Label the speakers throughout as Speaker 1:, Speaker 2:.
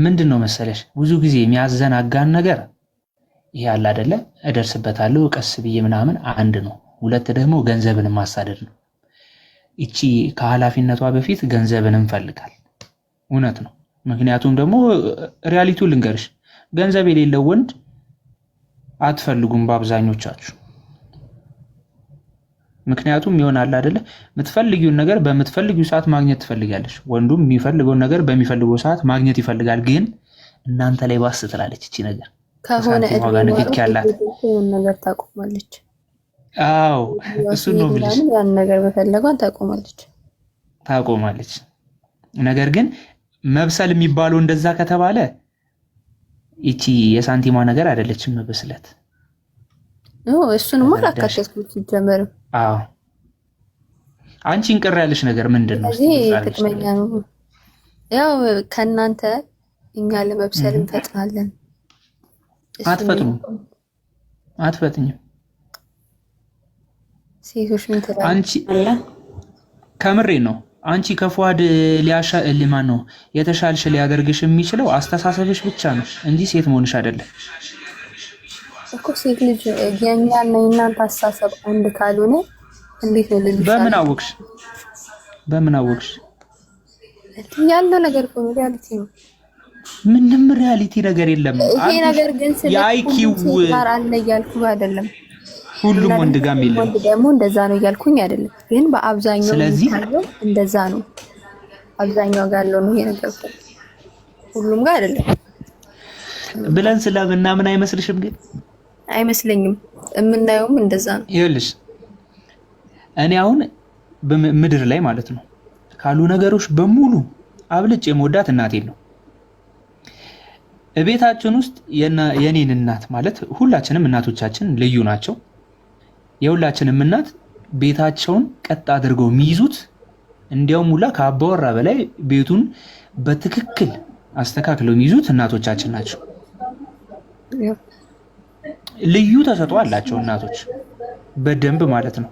Speaker 1: ምንድነው መሰለሽ ብዙ ጊዜ የሚያዘናጋን ነገር ይሄ አለ አይደለ? እደርስበታለሁ ቀስ ብዬ ምናምን አንድ ነው። ሁለት ደግሞ ገንዘብን ማሳደድ ነው። እቺ ከኃላፊነቷ በፊት ገንዘብን እንፈልጋል። እውነት ነው። ምክንያቱም ደግሞ ሪያሊቲው ልንገርሽ፣ ገንዘብ የሌለው ወንድ አትፈልጉም በአብዛኞቻችሁ። ምክንያቱም ይሆናል አይደለ? የምትፈልጊውን ነገር በምትፈልጊው ሰዓት ማግኘት ትፈልጋለሽ። ወንዱም የሚፈልገውን ነገር በሚፈልገው ሰዓት ማግኘት ይፈልጋል። ግን እናንተ ላይ ባስ ትላለች እቺ ነገር
Speaker 2: ከሆነ
Speaker 1: ዋጋ ንክኪ ያላት
Speaker 2: ነገር ታቆማለች።
Speaker 1: አዎ እሱን ነው የምልሽ።
Speaker 2: ያን ነገር በፈለጓን
Speaker 1: ታቆማለች። ነገር ግን መብሰል የሚባለው እንደዛ ከተባለ ይቺ የሳንቲሟ ነገር አይደለችም መብስለት።
Speaker 2: እሱንማ አላካተትኩት ሲጀመር።
Speaker 1: አዎ አንቺን ቅር ያለሽ ነገር ምንድን ነው?
Speaker 2: ጥቅመኛ ነው። ያው ከእናንተ እኛ ለመብሰል እንፈጥናለን።
Speaker 1: አትፈጥኝም።
Speaker 2: ሴቶች ምን ትላለች?
Speaker 1: አንቺ ከምሬ ነው። አንቺ ከፏድ ሊማን ነው የተሻልሽ ሊያደርግሽ የሚችለው አስተሳሰብሽ ብቻ ነው እንጂ ሴት መሆንሽ አይደለም
Speaker 2: እኮ። ሴት ልጅ የኛና የእናንተ አስተሳሰብ አንድ ካልሆነ እንዴት ነው ልጅ? በምን አወቅሽ? ያለው ነገር እኮ ሪያሊቲ ነው።
Speaker 1: ምንም ሪያሊቲ ነገር የለም።
Speaker 2: ይሄ ነገር ግን
Speaker 1: የአይኪው
Speaker 2: ጋር አለ እያልኩ አይደለም።
Speaker 1: ሁሉም ወንድ ጋር የለም።
Speaker 2: ወንድ ደግሞ እንደዛ ነው እያልኩኝ አይደለም። ግን በአብዛኛው የሚታየው እንደዛ ነው። አብዛኛው ጋር ነው ይሄ ነገር፣ ሁሉም ጋር አይደለም
Speaker 1: ብለን ስለምናምን አይመስልሽም? ግን
Speaker 2: አይመስለኝም። የምናየውም እንደዛ ነው።
Speaker 1: ይኸውልሽ እኔ አሁን በምድር ላይ ማለት ነው ካሉ ነገሮች በሙሉ አብልጬ የምወዳት እናቴን ነው። እቤታችን ውስጥ የኔን እናት ማለት ሁላችንም እናቶቻችን ልዩ ናቸው። የሁላችንም እናት ቤታቸውን ቀጥ አድርገው የሚይዙት እንዲያውም ሁላ ከአባወራ በላይ ቤቱን በትክክል አስተካክለው የሚይዙት እናቶቻችን ናቸው። ልዩ ተሰጥኦ አላቸው እናቶች በደንብ ማለት ነው።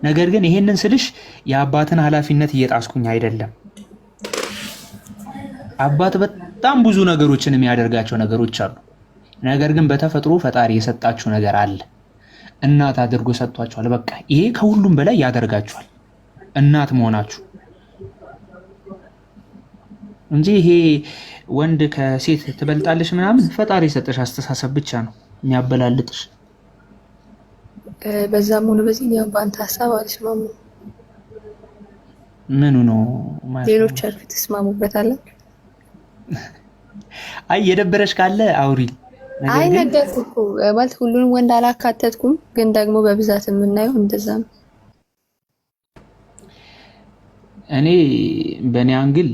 Speaker 1: ነገር ግን ይሄንን ስልሽ የአባትን ኃላፊነት እየጣስኩኝ አይደለም። አባት በጣም ብዙ ነገሮችን የሚያደርጋቸው ነገሮች አሉ። ነገር ግን በተፈጥሮ ፈጣሪ የሰጣችሁ ነገር አለ። እናት አድርጎ ሰጥቷችኋል። በቃ ይሄ ከሁሉም በላይ ያደርጋችኋል እናት መሆናችሁ እንጂ ይሄ ወንድ ከሴት ትበልጣለሽ ምናምን ፈጣሪ የሰጠሽ አስተሳሰብ ብቻ ነው የሚያበላልጥሽ።
Speaker 2: በዛም ሆነ በዚህ ነው በአንተ ሐሳብ አልስማሙ።
Speaker 1: ምኑ ነው ማለት
Speaker 2: ሌሎች አርፍ ተስማሙበታል።
Speaker 1: አይ የደበረሽ ካለ አውሪ።
Speaker 2: አይ ነገርኩ እኮ ማለት ሁሉንም ወንድ አላካተትኩም፣ ግን ደግሞ በብዛት የምናየው እንደዛ ነው። እኔ
Speaker 1: በእኔ አንግል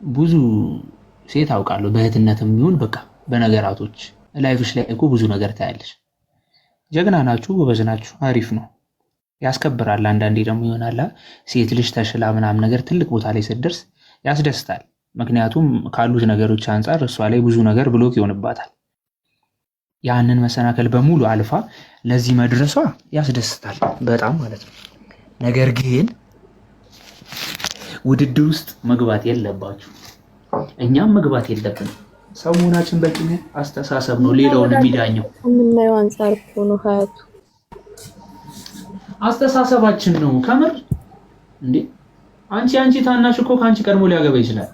Speaker 1: ብዙ ሴት አውቃለሁ፣ በእህትነትም ይሁን በቃ በነገራቶች ላይፍሽ ላይ እኮ ብዙ ነገር ታያለሽ። ጀግና ናችሁ፣ ጎበዝ ናችሁ፣ አሪፍ ነው፣ ያስከብራል። አንዳንዴ ደግሞ ይሆናል ሴት ልጅ ተሽላ ምናምን ነገር ትልቅ ቦታ ላይ ስትደርስ ያስደስታል። ምክንያቱም ካሉት ነገሮች አንጻር እሷ ላይ ብዙ ነገር ብሎክ ይሆንባታል። ያንን መሰናከል በሙሉ አልፋ ለዚህ መድረሷ ያስደስታል በጣም ማለት ነው። ነገር ግን ውድድር ውስጥ መግባት የለባችሁ፣ እኛም መግባት የለብንም። ሰው መሆናችን በቂ ነው። አስተሳሰብ ነው ሌላውን የሚዳኘው።
Speaker 2: የምናየው አንጻር እኮ ነው ሀያቱ፣
Speaker 1: አስተሳሰባችን ነው። ከምር እንዴ አንቺ ታናሽ እኮ ከአንቺ ቀድሞ ሊያገባ ይችላል።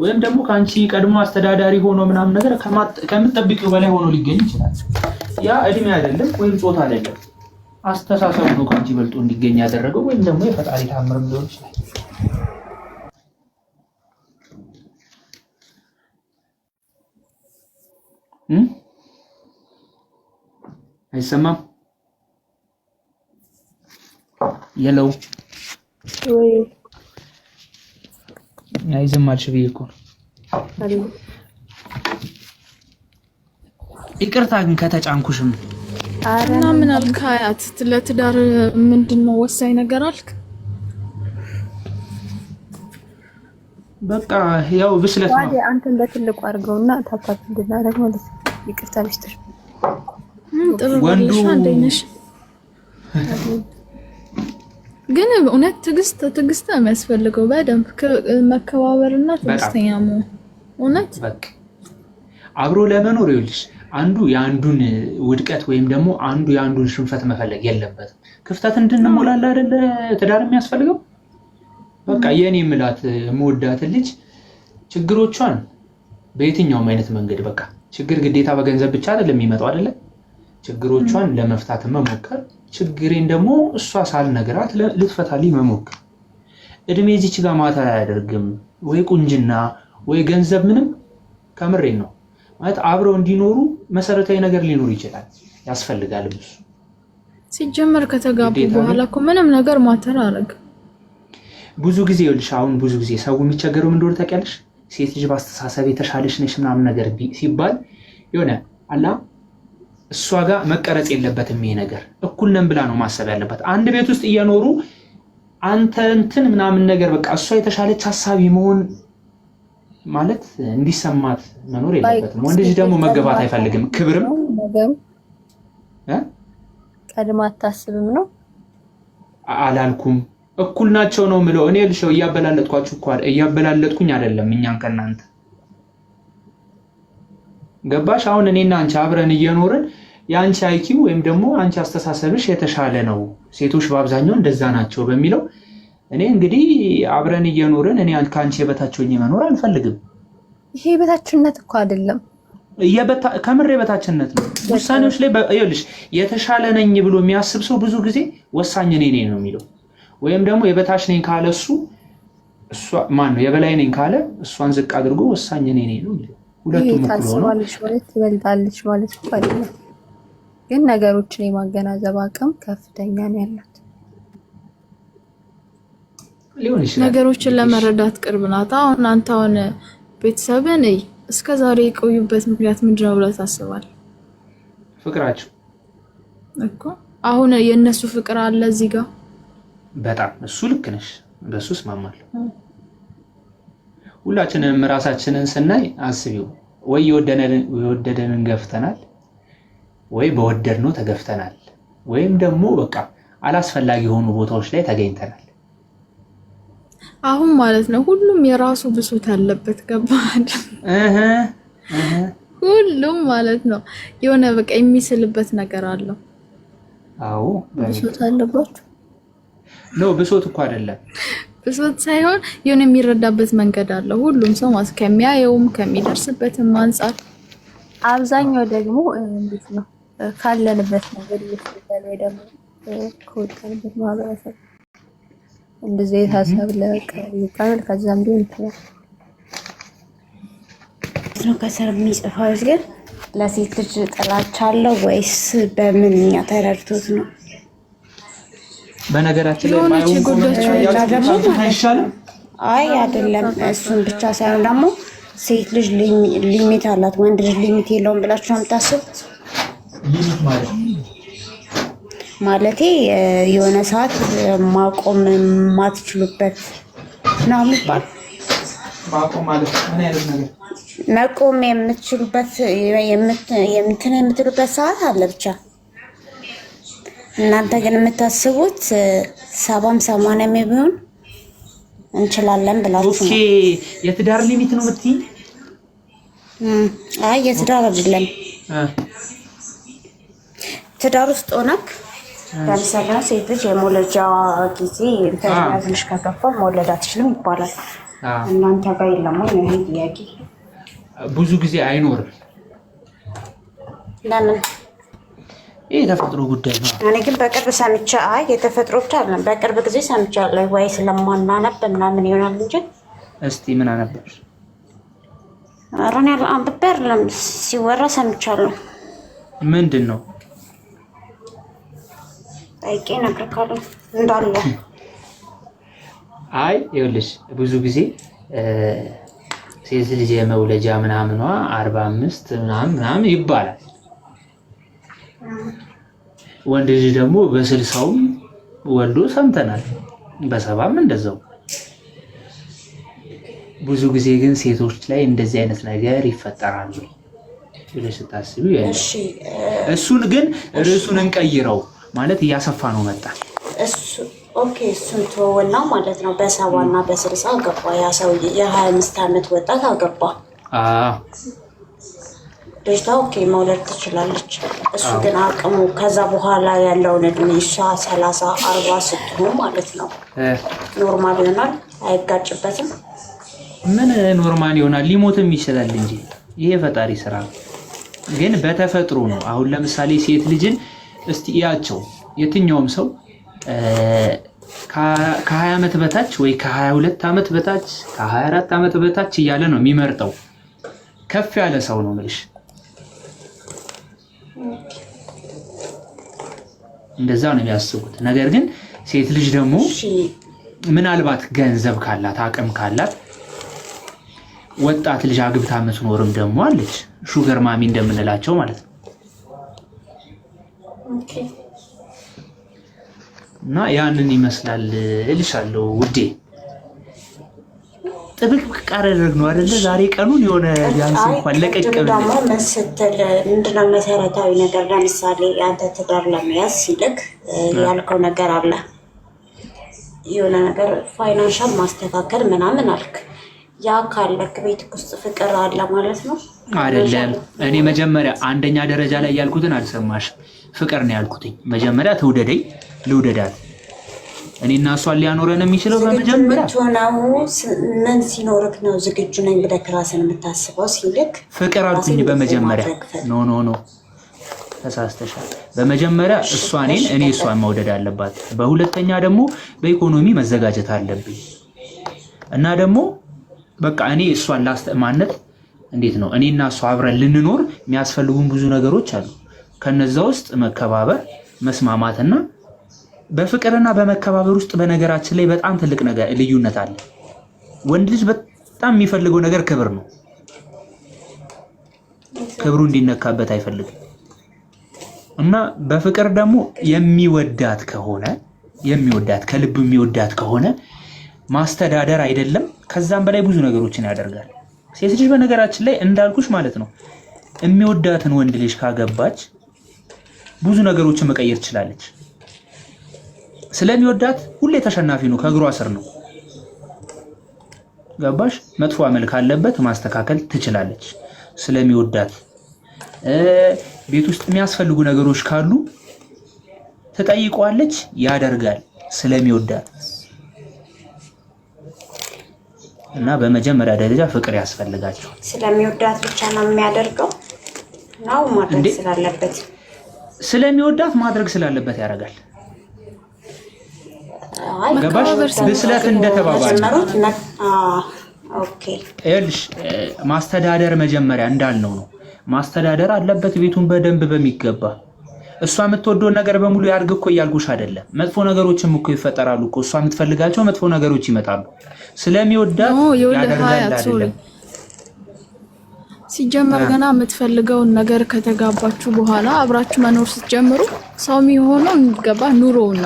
Speaker 1: ወይም ደግሞ ከአንቺ ቀድሞ አስተዳዳሪ ሆኖ ምናምን ነገር ከምትጠብቂው በላይ ሆኖ ሊገኝ ይችላል። ያ እድሜ አይደለም ወይም ጾታ አይደለም፣ አስተሳሰብ ነው ከአንቺ በልጦ እንዲገኝ ያደረገው፣ ወይም ደግሞ የፈጣሪ ታምርም ሊሆን ይችላል። አይሰማም? የለው
Speaker 2: ወይ
Speaker 1: ዝም አልሽ ብዬ እኮ ነው። ይቅርታ ግን ከተጫንኩሽም
Speaker 3: እና ምን አልክ? ሀያት ለትዳር ምንድነው ወሳኝ ነገር አልክ?
Speaker 1: በቃ ያው ብስለት ነው።
Speaker 2: አንተን በትልቁ አድርገውና ታታክ እንድናደርግ ማለት ነው። ይቅርታ ሚስጥር
Speaker 3: ጥሩ ወንዱ አንደኛሽ ግን እውነት ትዕግስት ነው የሚያስፈልገው። በደንብ መከባበርና ትዕግስተኛ መሆን እውነት
Speaker 1: በቃ አብሮ ለመኖር ይኸውልሽ አንዱ የአንዱን ውድቀት ወይም ደግሞ አንዱ የአንዱን ሽንፈት መፈለግ የለበትም። ክፍተት እንድንሞላላ አይደለ ትዳር የሚያስፈልገው። በቃ የኔ ምላት የምወዳት ልጅ ችግሮቿን በየትኛውም አይነት መንገድ በቃ ችግር ግዴታ በገንዘብ ብቻ አይደለም የሚመጣው አይደለ? ችግሮቿን ለመፍታት መሞከር፣ ችግሬን ደግሞ እሷ ሳልነግራት ልትፈታልኝ መሞከር። እድሜ እዚች ጋር ማተር አያደርግም። ወይ ቁንጅና ወይ ገንዘብ ምንም ከምሬን ነው ማለት አብረው እንዲኖሩ መሰረታዊ ነገር ሊኖር ይችላል ያስፈልጋል። ብዙ
Speaker 3: ሲጀመር ከተጋቡ በኋላ እኮ ምንም ነገር ማተር አረግ
Speaker 1: ብዙ ጊዜ ይልሽ አሁን ብዙ ጊዜ ሰው የሚቸገረው ምን እንደሆነ ታውቂያለሽ? ሴት ልጅ በአስተሳሰብ የተሻለሽ ነሽ ምናምን ነገር ሲባል የሆነ አላ እሷ ጋር መቀረጽ የለበትም። ይሄ ነገር እኩል ነን ብላ ነው ማሰብ ያለበት። አንድ ቤት ውስጥ እየኖሩ አንተ እንትን ምናምን ነገር በቃ እሷ የተሻለች ሐሳቢ መሆን ማለት እንዲሰማት መኖር የለበትም። ወንድ ልጅ ደግሞ መገባት አይፈልግም። ክብርም
Speaker 2: ቀድማ አታስብም ነው
Speaker 1: አላልኩም። እኩል ናቸው ነው ምለው። እኔ ልሽው እያበላለጥኳችሁ እኮ እያበላለጥኩኝ አይደለም እኛን ከናንተ ገባሽ? አሁን እኔና አንቺ አብረን እየኖርን ያንቺ አይኪው ወይም ደግሞ አንቺ አስተሳሰብሽ የተሻለ ነው፣ ሴቶች በአብዛኛው እንደዛ ናቸው በሚለው እኔ እንግዲህ አብረን እየኖርን እኔ ካንቺ የበታች ሆኜ መኖር አልፈልግም።
Speaker 2: ይሄ የበታችነት እኮ አይደለም፣
Speaker 1: ከምር የበታችነት ነው። ውሳኔዎች ላይ ይኸውልሽ የተሻለ ነኝ ብሎ የሚያስብ ሰው ብዙ ጊዜ ወሳኝ እኔ ነኝ ነው የሚለው። ወይም ደግሞ የበታች ነኝ ካለ እሱ ማን ነው የበላይ ነኝ ካለ እሷን ዝቅ አድርጎ ወሳኝ እኔ ነኝ ነው የሚለው። ሁለቱም እኩል ሆነው
Speaker 2: ማለት ትበልጣለች ማለት እኮ አይደለም፣ ግን ነገሮችን የማገናዘብ አቅም ከፍተኛ ነው ያላት።
Speaker 3: ነገሮችን ለመረዳት ቅርብ ናት። አሁን አንተ ቤተሰብን እስከ ዛሬ የቆዩበት ምክንያት ምንድነው ብለህ ታስባለህ?
Speaker 1: ፍቅራቸው
Speaker 3: እኮ አሁን የነሱ ፍቅር አለ እዚህ ጋር
Speaker 1: በጣም እሱ ልክ ነሽ፣ በሱ እስማማለሁ። ሁላችንም ራሳችንን ስናይ አስቢው፣ ወይ የወደደንን ገፍተናል፣ ወይ በወደድነው ተገፍተናል፣ ወይም ደግሞ በቃ አላስፈላጊ የሆኑ ቦታዎች ላይ ተገኝተናል።
Speaker 3: አሁን ማለት ነው ሁሉም የራሱ ብሶት አለበት። ገባህ? ሁሉም ማለት ነው የሆነ በቃ የሚስልበት ነገር አለው።
Speaker 1: አዎ
Speaker 2: ብሶት አለባችሁ
Speaker 1: ነው። ብሶት እኮ አይደለም፣
Speaker 3: ብሶት ሳይሆን የሆነ የሚረዳበት መንገድ አለው። ሁሉም ሰው ማለት ከሚያየውም ከሚደርስበትም አንፃር
Speaker 2: አብዛኛው ደግሞ እንዴት ነው ካለንበት ነገር ይወስዳል ወይ ደግሞ ከወጣንበት ማህበረሰብ እንደዚህ የታሰብ ለቀን ከዛም ቢሆን ይችላል
Speaker 4: ነው ከስር የሚጽፈው። ግን ለሴት ልጅ ጥላቻ አለው ወይስ በምንኛ ተረድቶት ነው?
Speaker 1: በነገራችን ላይ ማይሆን
Speaker 4: አይ አይደለም። እሱን ብቻ ሳይሆን ደግሞ ሴት ልጅ ሊሚት አላት፣ ወንድ ልጅ ሊሚት የለውም ብላችሁ ነው የምታስቡት?
Speaker 1: ሊሚት
Speaker 4: ማለቴ የሆነ ሰዓት ማቆም ማትችሉበት ነው የሚባል።
Speaker 1: ማቆም ማለት ምን አይነት ነገር?
Speaker 4: መቆም የምትችሉበት የምትሉበት ሰዓት አለ ብቻ። እናንተ ግን የምታስቡት 70-80 ቢሆን እንችላለን ብላችሁ ነው።
Speaker 1: የትዳር ሊሚት ነው የምትይ?
Speaker 4: አይ የትዳር አይደለም። ትዳር ውስጥ ሆነክ ለምሳሌ ሴት ልጅ የመውለጃ ጊዜ ትንሽ ከገፋ መውለድ አትችልም ይባላል። እናንተ ጋር የለም ወይ? ይሄ ጥያቄ
Speaker 1: ብዙ ጊዜ አይኖርም።
Speaker 4: ለምን?
Speaker 1: ይሄ ተፈጥሮ ጉዳይ ነው።
Speaker 4: እኔ ግን በቅርብ ሰምቼ የተፈጥሮ ብቻ አይደለም በቅርብ ጊዜ ሰምቻለሁ። ወይ ስለማናነብ ምናምን ይሆናል እንጂ።
Speaker 1: እስቲ ምን አነበብሽ?
Speaker 4: አረን ያለ አንብቤ አይደለም ሲወራ ሰምቻለሁ።
Speaker 1: ምንድን ነው?
Speaker 4: ጠይቄ እነግርሃለሁ እንዳለ።
Speaker 1: አይ ይኸውልሽ ብዙ ጊዜ ሴት ልጅ የመውለጃ ምናምኗ 45 ምናምን ይባላል። ወንድ ልጅ ደግሞ በ60ም ወልዶ ሰምተናል፣ በ70ም እንደዛው። ብዙ ጊዜ ግን ሴቶች ላይ እንደዚህ አይነት ነገር ይፈጠራሉ ብለሽ ስታስቢ እሱን ግን ርዕሱን እንቀይረው ማለት እያሰፋ ነው መጣ።
Speaker 4: ኦኬ እሱን ተወና ማለት ነው። በ70 እና በ60 አገባ ያ ሰውዬ የ25 ዓመት ወጣት አገባ። ልጅቷ ኦኬ መውለድ ትችላለች። እሱ ግን አቅሙ ከዛ በኋላ ያለውን እድሜ እሷ 30 40 ስትሆን ማለት ነው ኖርማል ይሆናል? አይጋጭበትም?
Speaker 1: ምን ኖርማል ይሆናል? ሊሞትም ይችላል እንጂ ይሄ ፈጣሪ ስራ ግን በተፈጥሮ ነው። አሁን ለምሳሌ ሴት ልጅን እስቲ ያቸው የትኛውም ሰው ከ20 ዓመት በታች ወይ ከ22 ዓመት በታች ከ24 ዓመት በታች እያለ ነው የሚመርጠው። ከፍ ያለ ሰው ነው ማለት እንደዛ ነው የሚያስቡት። ነገር ግን ሴት ልጅ ደግሞ ምናልባት ገንዘብ ካላት አቅም ካላት ወጣት ልጅ አግብታ የምትኖርም ደግሞ አለች። ሹገር ማሚ እንደምንላቸው ማለት ነው። እና ያንን ይመስላል እልሻለሁ ውዴ። ጥብቅ ቀረረግ ነው አይደለ? ዛሬ ቀኑን የሆነ ቢያንስ እንኳን ለቀቀብ
Speaker 4: ደግሞ መሰተል ምንድነው መሰረታዊ ነገር ለምሳሌ አንተ ትዳር ለመያዝ ሲልክ ያልከው ነገር አለ። የሆነ ነገር ፋይናንሻል ማስተካከል ምናምን አልክ። ያ ካለክ ቤት ውስጥ ፍቅር አለ ማለት ነው
Speaker 1: አይደለም? እኔ መጀመሪያ አንደኛ ደረጃ ላይ ያልኩትን አልሰማሽ? ፍቅር ነው ያልኩትኝ። መጀመሪያ ትውደደኝ ልውደዳት። እኔና እሷን ሊያኖረን የሚችለው በመጀመሪያ
Speaker 4: ምን ሲኖርክ ነው ዝግጁ ነኝ ብለህ ራስን የምታስበው? ሲልክ
Speaker 1: ፍቅር አልኩኝ በመጀመሪያ። ኖ ተሳስተሻል። በመጀመሪያ እሷ እኔ እሷን መውደድ አለባት። በሁለተኛ ደግሞ በኢኮኖሚ መዘጋጀት አለብኝ እና ደግሞ በቃ እኔ እሷን ላስተማነት እንዴት ነው እኔና እሷ አብረን ልንኖር የሚያስፈልጉን ብዙ ነገሮች አሉ። ከነዛ ውስጥ መከባበር፣ መስማማትና በፍቅርና በመከባበር ውስጥ በነገራችን ላይ በጣም ትልቅ ነገር ልዩነት አለ። ወንድ ልጅ በጣም የሚፈልገው ነገር ክብር ነው። ክብሩ እንዲነካበት አይፈልግም። እና በፍቅር ደግሞ የሚወዳት ከልብ የሚወዳት ከሆነ ማስተዳደር አይደለም ከዛም በላይ ብዙ ነገሮችን ያደርጋል። ሴት ልጅ በነገራችን ላይ እንዳልኩሽ ማለት ነው የሚወዳትን ወንድ ልጅ ካገባች ብዙ ነገሮችን መቀየር ትችላለች። ስለሚወዳት ሁሌ ተሸናፊ ነው፣ ከእግሯ ስር ነው። ገባሽ? መጥፎ አመል ካለበት ማስተካከል ትችላለች ስለሚወዳት። ቤት ውስጥ የሚያስፈልጉ ነገሮች ካሉ ትጠይቀዋለች፣ ያደርጋል ስለሚወዳት። እና በመጀመሪያ ደረጃ ፍቅር ያስፈልጋቸው።
Speaker 4: ስለሚወዳት ብቻ ነው የሚያደርገው ነው ማድረግ ስላለበት
Speaker 1: ስለሚወዳት ማድረግ ስላለበት ያደርጋል። ገባሽ? ብስለት እንደተባባለ
Speaker 4: ኦኬ።
Speaker 1: እልሽ ማስተዳደር መጀመሪያ እንዳልነው ነው። ማስተዳደር አለበት ቤቱን በደንብ በሚገባ። እሷ የምትወደው ነገር በሙሉ ያድርግ እኮ እያልኩሽ አይደለም። መጥፎ ነገሮችም እኮ ይፈጠራሉ እኮ። እሷ የምትፈልጋቸው መጥፎ ነገሮች ይመጣሉ። ስለሚወዳት ያደርጋል አይደለም።
Speaker 3: ሲጀመር ገና የምትፈልገውን ነገር ከተጋባችሁ በኋላ አብራችሁ መኖር ስትጀምሩ ሰው የሚሆነው እንገባ ኑሮውና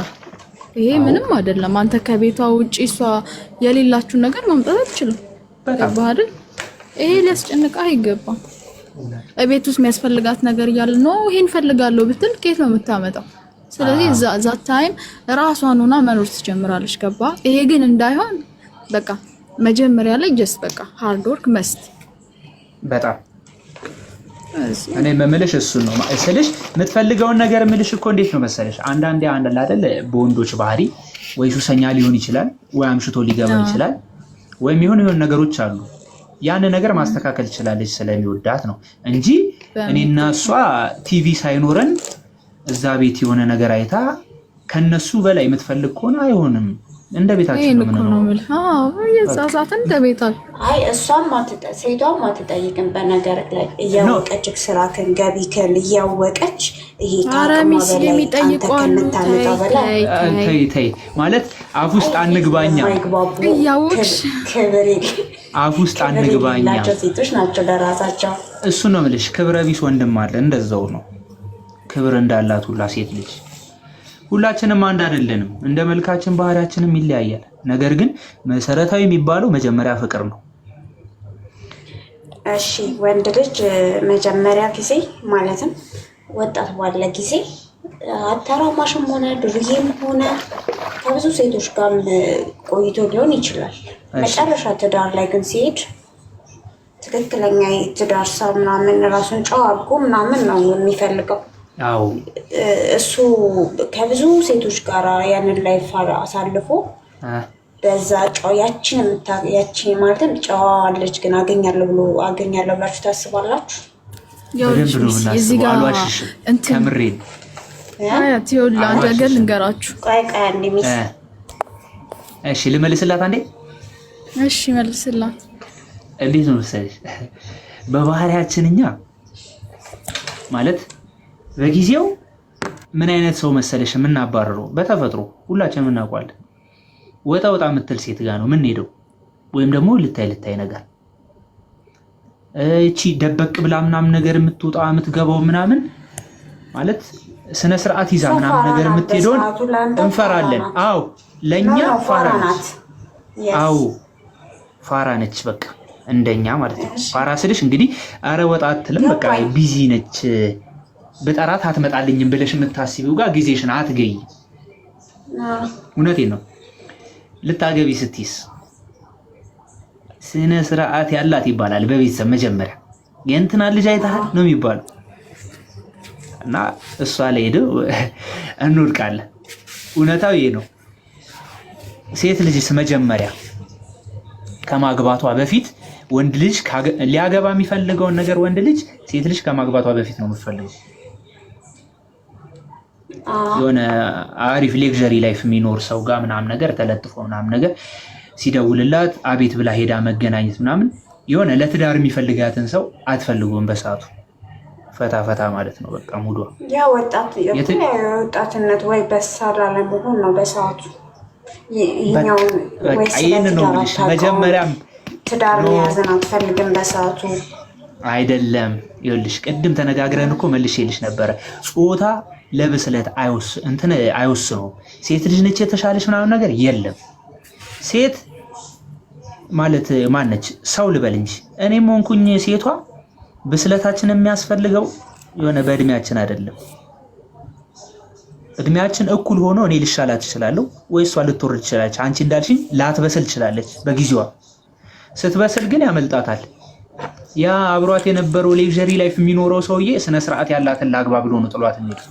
Speaker 3: ይሄ ምንም አይደለም። አንተ ከቤቷ ውጪ እሷ የሌላችሁ ነገር ማምጣት አትችልም። ገባ አይደል? ይሄ ሊያስጨንቃ አይገባም። ቤት ውስጥ የሚያስፈልጋት ነገር እያለ ነው ይሄን ፈልጋለሁ ብትል ከየት ነው የምታመጣው? ስለዚህ እዛ ታይም ራሷን ሆና መኖር ትጀምራለች። ገባ? ይሄ ግን እንዳይሆን በቃ መጀመሪያ ላይ ጀስት በቃ ሃርድ ወርክ መስት
Speaker 1: በጣም እኔ መመለሽ እሱ ነው ማእሰልሽ የምትፈልገውን ነገር ምልሽ እኮ እንዴት ነው መሰለሽ? አንዳንዴ አይደል በወንዶች ባህሪ ወይ ሱሰኛ ሊሆን ይችላል፣ ወይ አምሽቶ ሊገባ ይችላል፣ ወይም የሆነ ነገሮች አሉ። ያን ነገር ማስተካከል ይችላልሽ ስለሚወዳት ነው እንጂ እኔና እሷ ቲቪ ሳይኖረን እዛ ቤት የሆነ ነገር አይታ ከነሱ በላይ የምትፈልግ ከሆነ አይሆንም። እንደ ቤታችን ነው ማለት ነው።
Speaker 3: የዛዛት እንደ ቤታችን
Speaker 4: እሷም ሴቷም አትጠይቅም። በነገር ላይ እያወቀች ስራክን ገቢክን እያወቀች ይሄ
Speaker 3: ካራሚስ የሚጠይቋሉ።
Speaker 1: ተይ ማለት አፍ ውስጥ አንግባኛ
Speaker 3: እያወቅሽ
Speaker 4: ክብር
Speaker 1: አፍ ውስጥ አንግባኛ
Speaker 4: ሴቶች ናቸው ለራሳቸው።
Speaker 1: እሱ ነው የምልሽ። ክብረ ቢስ ወንድም አለ እንደዛው ነው። ክብር እንዳላት ሁላ ሴት ልጅ ሁላችንም አንድ አይደለንም። እንደ መልካችን ባህሪያችንም ይለያያል። ነገር ግን መሰረታዊ የሚባለው መጀመሪያ ፍቅር ነው።
Speaker 4: እሺ ወንድ ልጅ መጀመሪያ ጊዜ ማለትም ወጣት ባለ ጊዜ አተራማሽም ሆነ ዱርዬም ሆነ ከብዙ ሴቶች ጋር ቆይቶ ሊሆን ይችላል። መጨረሻ ትዳር ላይ ግን ሲሄድ ትክክለኛ የትዳር ሰው ምናምን ራሱን ጨዋ አድርጎ ምናምን ነው የሚፈልገው። እሱ ከብዙ ሴቶች ጋር ያንን ላይፍ አሳልፎ በዛ ጨዋ ያችን ማለትም ጨዋ ልጅ ግን አገኛለሁ ብላችሁ ታስባላችሁ?
Speaker 3: እዚህ ጋር እንትን ቲዮላ አንድ ነገር ልንገራችሁ።
Speaker 4: ቆይ ሚስ
Speaker 1: እሺ ልመልስላት አንዴ።
Speaker 3: እሺ መልስላት።
Speaker 1: እንዴት ነው መሰለሽ በባህሪያችን እኛ ማለት በጊዜው ምን አይነት ሰው መሰለሽ የምናባረረው በተፈጥሮ ሁላችንም እናውቃለን። ወጣ የምትል ሴት ጋር ነው የምንሄደው፣ ወይም ደግሞ ልታይ ነገር እቺ ደበቅ ብላ ምናምን ነገር የምትወጣ የምትገባው ምናምን ማለት ስነ ስርዓት ይዛ ምናምን ነገር የምትሄደውን እንፈራለን። አዎ ለኛ ፋራ ነች። አዎ ፋራ ነች በቃ እንደኛ ማለት ነው። ፋራ ስልሽ እንግዲህ አረ ወጣ አትልም በቃ ቢዚ ነች፣ በጠራት አትመጣልኝም ብለሽ የምታስቢው ጋር ጊዜሽን አትገይ። እውነቴን ነው። ልታገቢ ስትይስ ስነ ስርዓት ያላት ይባላል በቤተሰብ መጀመሪያ። የእንትና ልጅ አይተሃል ነው የሚባለው እና እሷ ላይ ሄደው እንወድቃለን። እውነታው ይሄ ነው። ሴት ልጅስ መጀመሪያ ከማግባቷ በፊት ወንድ ልጅ ሊያገባ የሚፈልገውን ነገር ወንድ ልጅ ሴት ልጅ ከማግባቷ በፊት ነው የምትፈልገው። የሆነ አሪፍ ሌክዠሪ ላይፍ የሚኖር ሰው ጋር ምናምን ነገር ተለጥፎ ምናምን ነገር ሲደውልላት አቤት ብላ ሄዳ መገናኘት ምናምን የሆነ ለትዳር የሚፈልጋትን ሰው አትፈልጉም በሰዓቱ። ፈታ ማለት ነው በቃ ሙዷ።
Speaker 4: ያ ወጣትነት ወይ በሳል አለመሆን ነው በሰዓቱ።
Speaker 1: ይህን ነው የምልሽ። መጀመሪያም
Speaker 4: ትዳር መያዝን አትፈልግም በሰዓቱ
Speaker 1: አይደለም። ይኸውልሽ ቅድም ተነጋግረን እኮ መልሼልሽ ነበረ። ጾታ ለብስለት አይወስነውም። ሴት ልጅ ነች የተሻለች ምናምን ነገር የለም። ሴት ማለት ማነች ሰው ልበል እንጂ እኔም ሆንኩኝ ሴቷ ብስለታችን የሚያስፈልገው የሆነ በእድሜያችን አይደለም። እድሜያችን እኩል ሆኖ እኔ ልሻላት እችላለሁ ወይ እሷ ልትወርድ ትችላለች። አንቺ እንዳልሽኝ ላትበስል ትችላለች በጊዜዋ። ስትበስል ግን ያመልጣታል። ያ አብሯት የነበረው ሌክዠሪ ላይፍ የሚኖረው ሰውዬ ስነ ስርዓት ያላትን ላግባ ብሎ ነው ጥሏት የሚሄድ።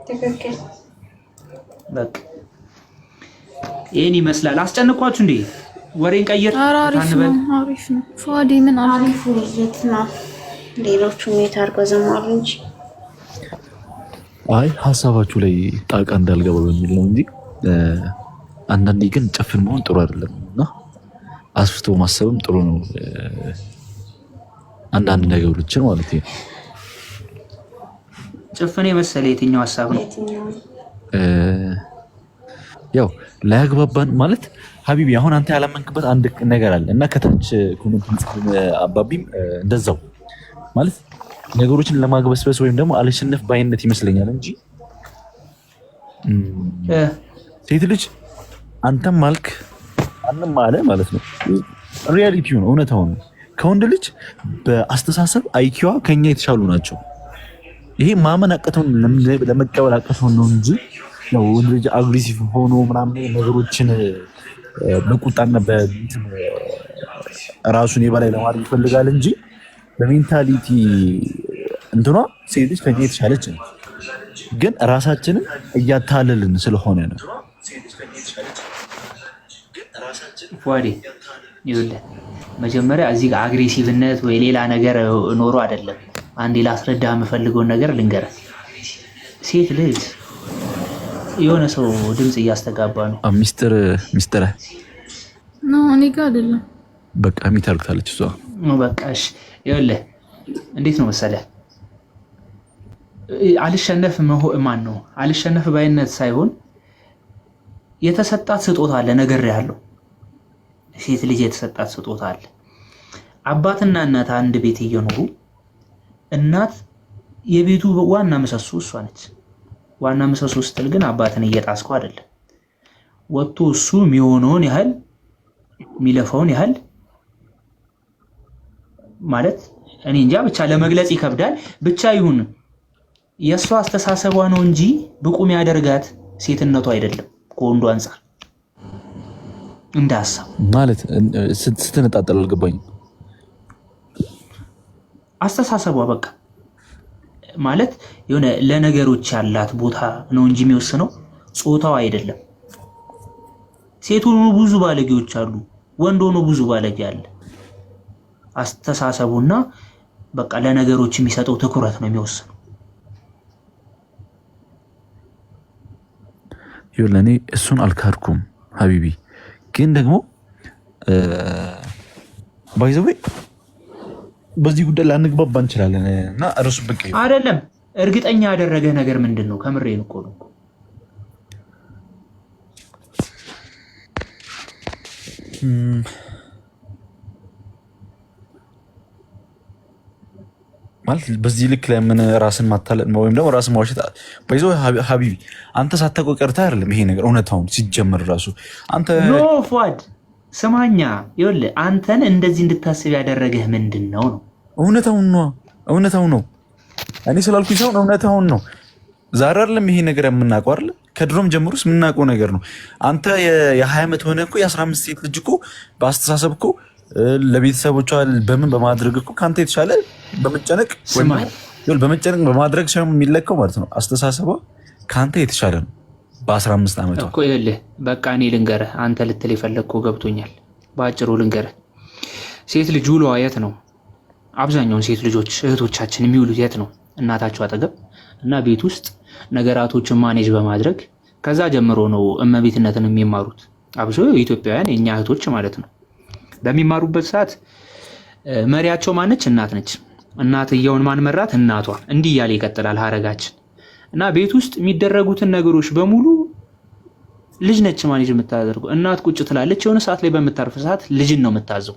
Speaker 4: ትክክል
Speaker 1: በቃ ይሄን ይመስላል። አስጨንቋችሁ እንዴ? ወሬን ቀይር ታንበል።
Speaker 3: አሪፍ ነው ፏዲ ምን
Speaker 4: አሪፍ ውይይት ነው። ሌሎቹ ሜት አድርገው ዝም አሉ እንጂ
Speaker 5: አይ ሀሳባችሁ ላይ ጣልቃ እንዳልገባ በሚል ነው እንጂ አንዳንዴ ግን ጭፍን መሆን ጥሩ አይደለም እና አስፍቶ ማሰብም ጥሩ ነው። አንዳንድ ነገሮችን ማለት ነው።
Speaker 1: ጭፍን የመሰለ የትኛው ሀሳብ ነው?
Speaker 5: ያው ላያግባባን ማለት ሀቢቢ አሁን አንተ ያላመንክበት አንድ ነገር አለ እና ከታች ኮሜንት አባቢም እንደዛው ማለት ነገሮችን ለማግበስበስ ወይም ደግሞ አልሸነፍ ባይነት ይመስለኛል እንጂ ሴት ልጅ አንተም ማልክ አንተም ማለ ማለት ነው። ሪያሊቲው ነው፣ እውነታው ነው። ከወንድ ልጅ በአስተሳሰብ አይኪዋ ከኛ የተሻሉ ናቸው። ይሄ ማመን አቅተውን ለመቀበል አቅተውን ነው እንጂ ያው ወንድ ልጅ አግሬሲቭ ሆኖ ምናምን ነገሮችን በቁጣና ራሱን የበላይ ለማድረግ ይፈልጋል እንጂ በሜንታሊቲ እንትኗ ሴት ልጅ ከኛ የተሻለች ነው። ግን ራሳችንን እያታለልን ስለሆነ ነው።
Speaker 1: ፏዲ ይኸውልህ መጀመሪያ እዚህ ጋር አግሬሲቭነት ወይ ሌላ ነገር ኖሮ አይደለም። አንዴ ላስረዳ የምፈልገውን ነገር ልንገርህ። ሴት ልጅ የሆነ ሰው ድምጽ እያስተጋባ ነው።
Speaker 5: ሚስጥር
Speaker 3: ነው እኔ ጋር አይደለም።
Speaker 5: በቃ ሚታርክታለች እሷ
Speaker 1: ነው በቃ እሺ። ይኸውልህ እንዴት ነው መሰለህ አልሸነፍ ባይነት ሳይሆን የተሰጣት ስጦታ አለ። ነግሬሃለሁ። ሴት ልጅ የተሰጣት ስጦታ አለ። አባትና እናት አንድ ቤት እየኖሩ እናት የቤቱ ዋና ምሰሶ እሷ ነች። ዋና ምሰሶ ስትል ግን አባትን እየጣስኩ አይደለም። ወጥቶ እሱ የሚሆነውን ያህል የሚለፋውን ያህል ማለት እኔ እንጃ ብቻ ለመግለጽ ይከብዳል። ብቻ ይሁን የእሷ አስተሳሰቧ ነው እንጂ ብቁ የሚያደርጋት ሴትነቱ አይደለም ከወንዱ አንጻር እንደ ሀሳብ
Speaker 5: ማለት ስትነጣጠል አልገባኝም። አስተሳሰቧ
Speaker 1: በቃ ማለት የሆነ ለነገሮች ያላት ቦታ ነው እንጂ የሚወስነው ጾታው አይደለም። ሴት ሆኖ ብዙ ባለጌዎች አሉ፣ ወንድ ሆኖ ብዙ ባለጌ አለ። አስተሳሰቡና በቃ ለነገሮች የሚሰጠው ትኩረት ነው የሚወስነው።
Speaker 5: ለእኔ እሱን አልካድኩም ሀቢቢ፣ ግን ደግሞ ባይዘዌ በዚህ ጉዳይ ላንግባባ እንችላለን እና እርሱ ብቅ
Speaker 1: አይደለም። እርግጠኛ ያደረገ ነገር ምንድን ነው? ከምሬን እኮ ነው። ማለት በዚህ ልክ ላይ ምን ራስን ማታለል ወይም ደግሞ ራስን ማዋሸት ባይዞ ሀቢቢ፣ አንተ ሳታውቀው ቀርተህ አይደለም ይሄ ነገር እውነታውን ሲጀመር ራሱ አንተ ኖ ፏድ ስማኛ፣ ይኸውልህ አንተን እንደዚህ እንድታስብ ያደረገህ ምንድን ነው?
Speaker 5: እውነታውን ነው። እኔ ስላልኩኝ ሳይሆን እውነታውን ነው። ዛሬ አይደለም ይሄ ነገር የምናውቀው አይደለ? ከድሮም ጀምሮስ የምናውቀው ነገር ነው። አንተ የ20 ዓመት ሆነ እኮ የ15 ሴት ልጅ እኮ በአስተሳሰብ እኮ ለቤተሰቦቿ በምን በማድረግ እኮ ከአንተ የተሻለ በመጨነቅ በማድረግ ሳይሆን የሚለካው ማለት ነው። አስተሳሰቧ ከአንተ የተሻለ ነው በ15 ዓመቷ
Speaker 1: እኮ። ይኸውልህ በቃ እኔ ልንገርህ፣ አንተ ልትል የፈለግከው ገብቶኛል። በአጭሩ ልንገርህ፣ ሴት ልጅ ውሏ የት ነው? አብዛኛውን ሴት ልጆች እህቶቻችን የሚውሉት የት ነው? እናታቸው አጠገብ እና ቤት ውስጥ ነገራቶችን ማኔጅ በማድረግ ከዛ ጀምሮ ነው እመቤትነትን የሚማሩት። አብሶ ኢትዮጵያውያን የእኛ እህቶች ማለት ነው። በሚማሩበት ሰዓት መሪያቸው ማነች? እናት ነች። እናትየውን ማን መራት? እናቷ። እንዲህ እያለ ይቀጥላል ሀረጋችን። እና ቤት ውስጥ የሚደረጉትን ነገሮች በሙሉ ልጅ ነች ማኔጅ የምታደርገው። እናት ቁጭ ትላለች። የሆነ ሰዓት ላይ በምታርፍ ሰዓት ልጅን ነው የምታዘው።